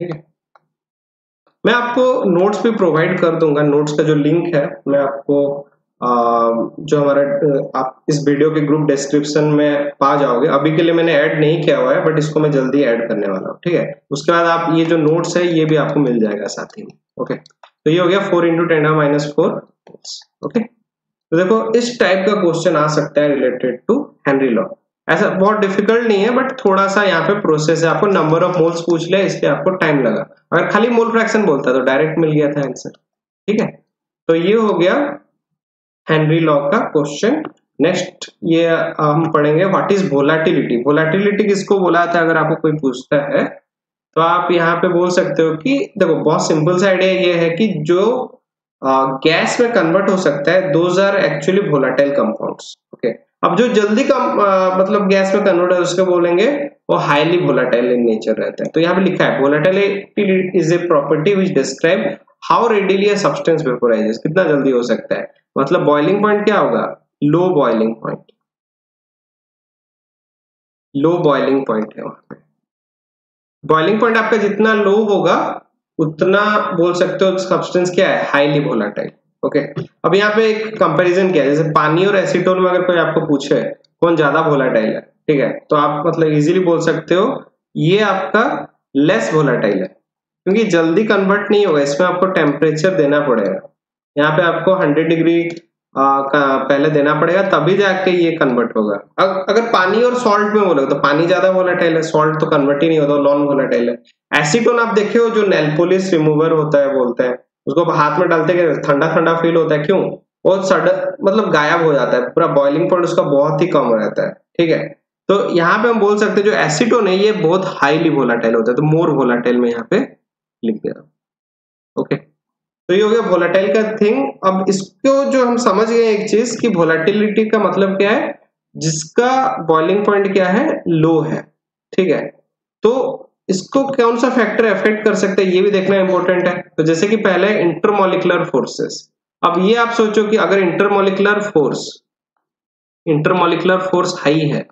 ठीक है, मैं आपको नोट्स भी प्रोवाइड कर दूंगा, नोट्स का जो लिंक है मैं आपको जो हमारा आप इस वीडियो के ग्रुप डिस्क्रिप्शन में पा जाओगे। अभी के लिए मैंने ऐड नहीं किया हुआ है, बट इसको मैं जल्दी ऐड करने वाला हूँ। ठीक है, उसके बाद आप ये जो नोट्स है ये भी आपको मिल जाएगा साथ ही में। ओके, तो ये हो गया 4 इंटू 10⁻⁴। ओके, तो देखो इस टाइप का क्वेश्चन आ सकता है रिलेटेड टू हेनरी लॉ। ऐसा बहुत डिफिकल्ट नहीं है, बट थोड़ा सा यहाँ पे प्रोसेस है। आपको नंबर ऑफ मोल्स पूछ लिया, इसलिए आपको टाइम लगा। अगर खाली मोल फ्रैक्शन बोलता तो डायरेक्ट मिल गया था आंसर। ठीक है, तो ये हो गया हेनरी लॉ का क्वेश्चन। नेक्स्ट ये हम पढ़ेंगे व्हाट इज वोलेटिलिटी। वोलेटिलिटी किसको बोला था, अगर आपको कोई पूछता है तो आप यहाँ पे बोल सकते हो कि देखो बहुत सिंपल सा आइडिया ये है कि जो गैस में कन्वर्ट हो सकता है, those are actually volatile compounds. Okay, अब जो जल्दी मतलब गैस में कन्वर्ट है उसको बोलेंगे वो हाईली वोलेटाइल इन नेचर रहता है। तो यहाँ पे लिखा है volatility is a property which describe how readily a substance vaporises, कितना जल्दी हो सकता है। मतलब बॉइलिंग पॉइंट क्या होगा, low boiling point, low boiling point है वहां पे। बॉइलिंग पॉइंट आपका जितना लो होगा उतना बोल सकते हो सब्सटेंस क्या है, हाईली वोलेटाइल। ओके, अब यहाँ पे एक कंपैरिजन किया, जैसे पानी और एसीटोन में अगर कोई आपको पूछे कौन ज्यादा वोलेटाइल है, ठीक है, तो आप मतलब इजीली बोल सकते हो ये आपका लेस वोलेटाइल है, क्योंकि जल्दी कन्वर्ट नहीं होगा, इसमें आपको टेम्परेचर देना पड़ेगा। यहाँ पे आपको 100 डिग्री पहले देना पड़ेगा, तभी जाके ये कन्वर्ट होगा। अगर पानी और सॉल्ट में बोलोगे तो पानी ज्यादा वोलेटाइल है, सॉल्ट तो कन्वर्ट ही नहीं होता, नॉन वोलेटाइल है। एसीटोन आप देखे हो, जो नेल पॉलिश रिमूवर होता है बोलते हैं, उसको हाथ में डालते हैं ठंडा ठंडा फील होता है, क्यों, वो सडन मतलब गायब हो जाता है, पूरा बॉइलिंग पॉइंट उसका बहुत ही कम रहता है। ठीक है, तो यहाँ पे हम बोल सकते हैं जो एसीटोन है ये बहुत हाईली वोलेटाइल होता है, तो मोर वोलेटाइल में यहाँ पे लिख दिया। ओके, तो ये हो गया वोलेटाइल का थिंग। अब इसको जो हम समझ गए एक चीज कि वोलेटिलिटी का मतलब क्या है, जिसका बॉइलिंग पॉइंट क्या है, लो है। ठीक है, तो इसको कौन सा फैक्टर अफेक्ट कर सकता है ये भी देखना इंपॉर्टेंट है। तो जैसे कि पहले इंटरमोलिकुलर फोर्सेस। अब ये आप सोचो कि अगर इंटरमोलिकुलर फोर्स हाई है,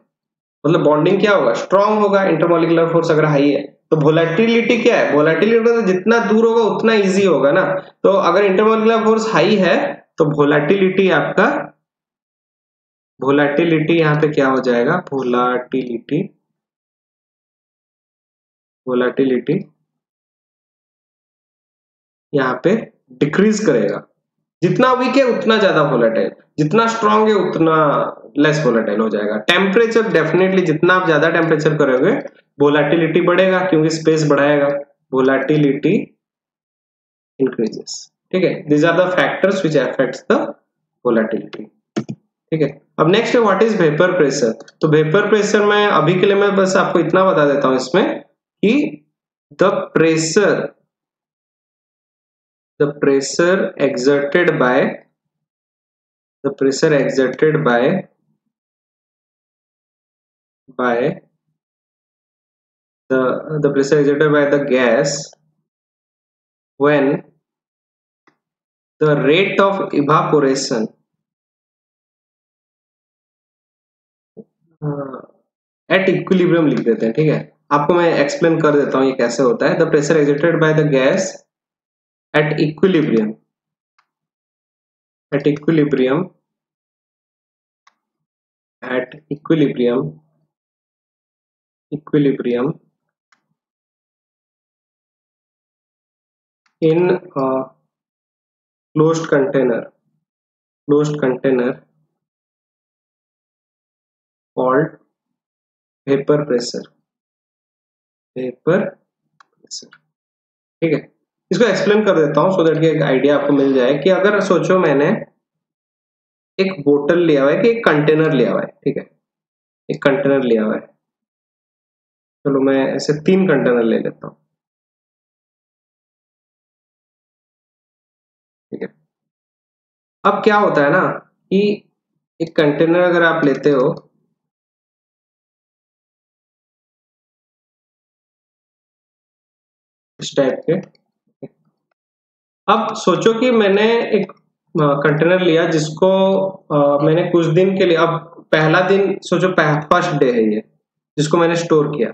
मतलब बॉन्डिंग क्या होगा, स्ट्रांग होगा। इंटरमोलिकुलर फोर्स अगर हाई है तो वोलेटिलिटी क्या है, वोलेटिलिटी तो जितना दूर होगा उतना इजी होगा ना। तो अगर इंटरमोलिकुलर फोर्स हाई है तो वोलेटिलिटी आपका, वोलेटिलिटी यहाँ पे क्या हो जाएगा, वोलेटिलिटी यहाँ पे डिक्रीज करेगा। जितना वीक है उतना ज्यादा वोलेटाइल, जितना स्ट्रांग है उतना लेस वोलेटाइल हो जाएगा। टेम्परेचर डेफिनेटली जितना आप ज्यादा टेम्परेचर करोगे वोलेटिलिटी बढ़ेगा, क्योंकि स्पेस बढ़ाएगा, वोलेटिलिटी इंक्रीजेस। ठीक है, these are the factors which affects the volatility। ठीक है, अब नेक्स्ट है व्हाट इज वेपर प्रेशर। तो वेपर प्रेशर में अभी के लिए मैं बस आपको इतना बता देता हूं इसमें कि the pressure exerted by the pressure exerted by the gas when the rate of evaporation at equilibrium लिख देते हैं। ठीक है, आपको मैं एक्सप्लेन कर देता हूं ये कैसे होता है। The pressure exerted by the gas at equilibrium at equilibrium in a closed container called vapor pressure। ठीक है, इसको एक्सप्लेन कर देता हूं सो दैट कि एक आइडिया आपको मिल जाए कि अगर सोचो मैंने एक बोतल लिया हुआ है कि एक कंटेनर लिया हुआ है, ठीक है, एक कंटेनर लिया हुआ है, चलो मैं ऐसे 3 कंटेनर ले लेता हूं, ठीक है। अब क्या होता है ना कि एक कंटेनर अगर आप लेते हो इस टाइप के, अब सोचो कि मैंने एक कंटेनर लिया जिसको मैंने कुछ दिन के लिए, अब पहला दिन सोचो फर्स्ट डे है ये जिसको मैंने स्टोर किया,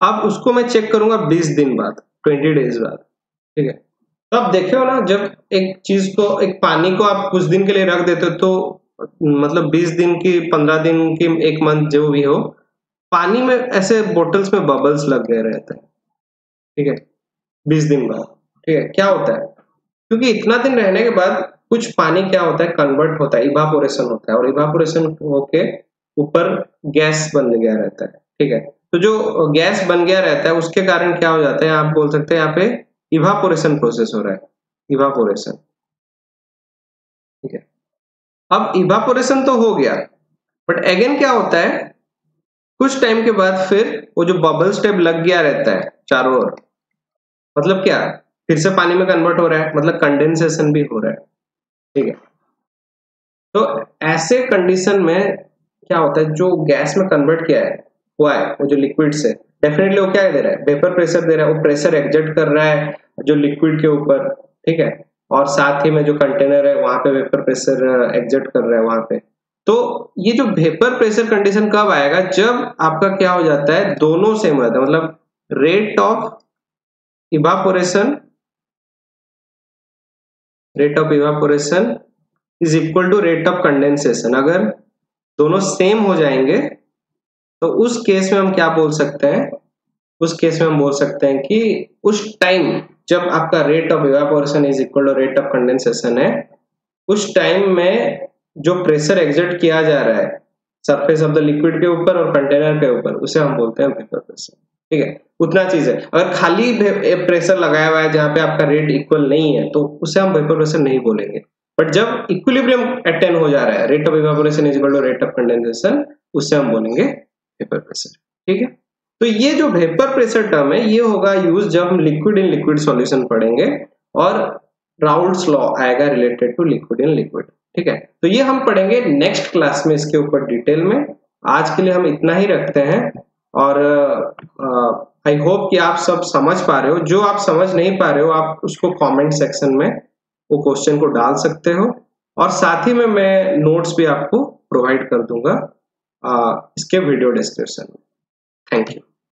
अब उसको मैं चेक करूंगा 20 दिन बाद, 20 डेज बाद, ठीक है। तो आप देखो ना, जब एक चीज को, एक पानी को आप कुछ दिन के लिए रख देते हो तो मतलब 20 दिन की, 15 दिन की, एक मंथ जो भी हो, पानी में ऐसे बोटल्स में बबल्स लग गए रहते हैं, ठीक है, 20 दिन बाद, ठीक है। क्या होता है, क्योंकि इतना दिन रहने के बाद कुछ पानी क्या होता है, कन्वर्ट होता है, इवापोरेशन होता है, और इवापोरेशन होके ऊपर गैस बन गया रहता है, ठीक है। तो जो गैस बन गया रहता है उसके कारण क्या हो जाता है, आप बोल सकते हैं यहाँ पे इवापोरेशन प्रोसेस हो रहा है, इवापोरेशन, ठीक है। अब इवापोरेशन तो हो गया, बट अगेन क्या होता है, कुछ टाइम के बाद फिर वो जो बबल स्टेप लग गया रहता है चारों ओर, मतलब क्या, फिर से पानी में कन्वर्ट हो रहा है, मतलब कंडेंसेशन भी हो रहा है, ठीक है। तो ऐसे कंडीशन में क्या होता है, जो गैस में कन्वर्ट किया है हुआ है, वो जो लिक्विड से डेफिनेटली वो क्या दे रहा है, वेपर प्रेशर दे रहा है, वो प्रेशर एग्जर्ट कर रहा है जो लिक्विड के ऊपर, ठीक है, और साथ ही में जो कंटेनर है वहां पे वेपर प्रेशर एग्जर्ट कर रहा है वहां पे। तो ये जो वेपर प्रेशर कंडीशन कब आएगा, जब आपका क्या हो जाता है, दोनों सेम रहता है, मतलब rate of evaporation is equal to rate of condensation. अगर दोनों सेम हो जाएंगे तो उस केस में हम क्या बोल सकते हैं, उस केस में हम बोल सकते हैं कि उस टाइम जब आपका rate of evaporation is equal to rate of condensation है, उस टाइम में जो प्रेशर एग्जर्ट किया जा रहा है सरफेस ऑफ द लिक्विड के ऊपर और कंटेनर के ऊपर, उसे हम बोलते हैं वेपर प्रेशर, ठीक है। उतना चीज है, अगर खाली प्रेशर लगाया हुआ है जहां पे आपका रेट इक्वल नहीं है तो उसे हम वेपर प्रेशर नहीं बोलेंगे। बट जब इक्विलिब्रियम अटेन हो जा रहा है, rate of evaporation is equal to rate of condensation, उससे हम बोलेंगे वेपर प्रेशर, ठीक है। तो ये जो वेपर प्रेशर टर्म है ये होगा यूज जब हम लिक्विड इन लिक्विड सॉल्यूशन पढ़ेंगे और राउल्ट्स लॉ आएगा related to liquid in liquid, ठीक है। तो ये हम पढ़ेंगे नेक्स्ट क्लास में इसके ऊपर डिटेल में। आज के लिए हम इतना ही रखते हैं, और आई होप कि आप सब समझ पा रहे हो। जो आप समझ नहीं पा रहे हो आप उसको कमेंट सेक्शन में वो क्वेश्चन को डाल सकते हो, और साथ ही में मैं नोट्स भी आपको प्रोवाइड कर दूंगा इसके वीडियो डिस्क्रिप्शन में। Thank you.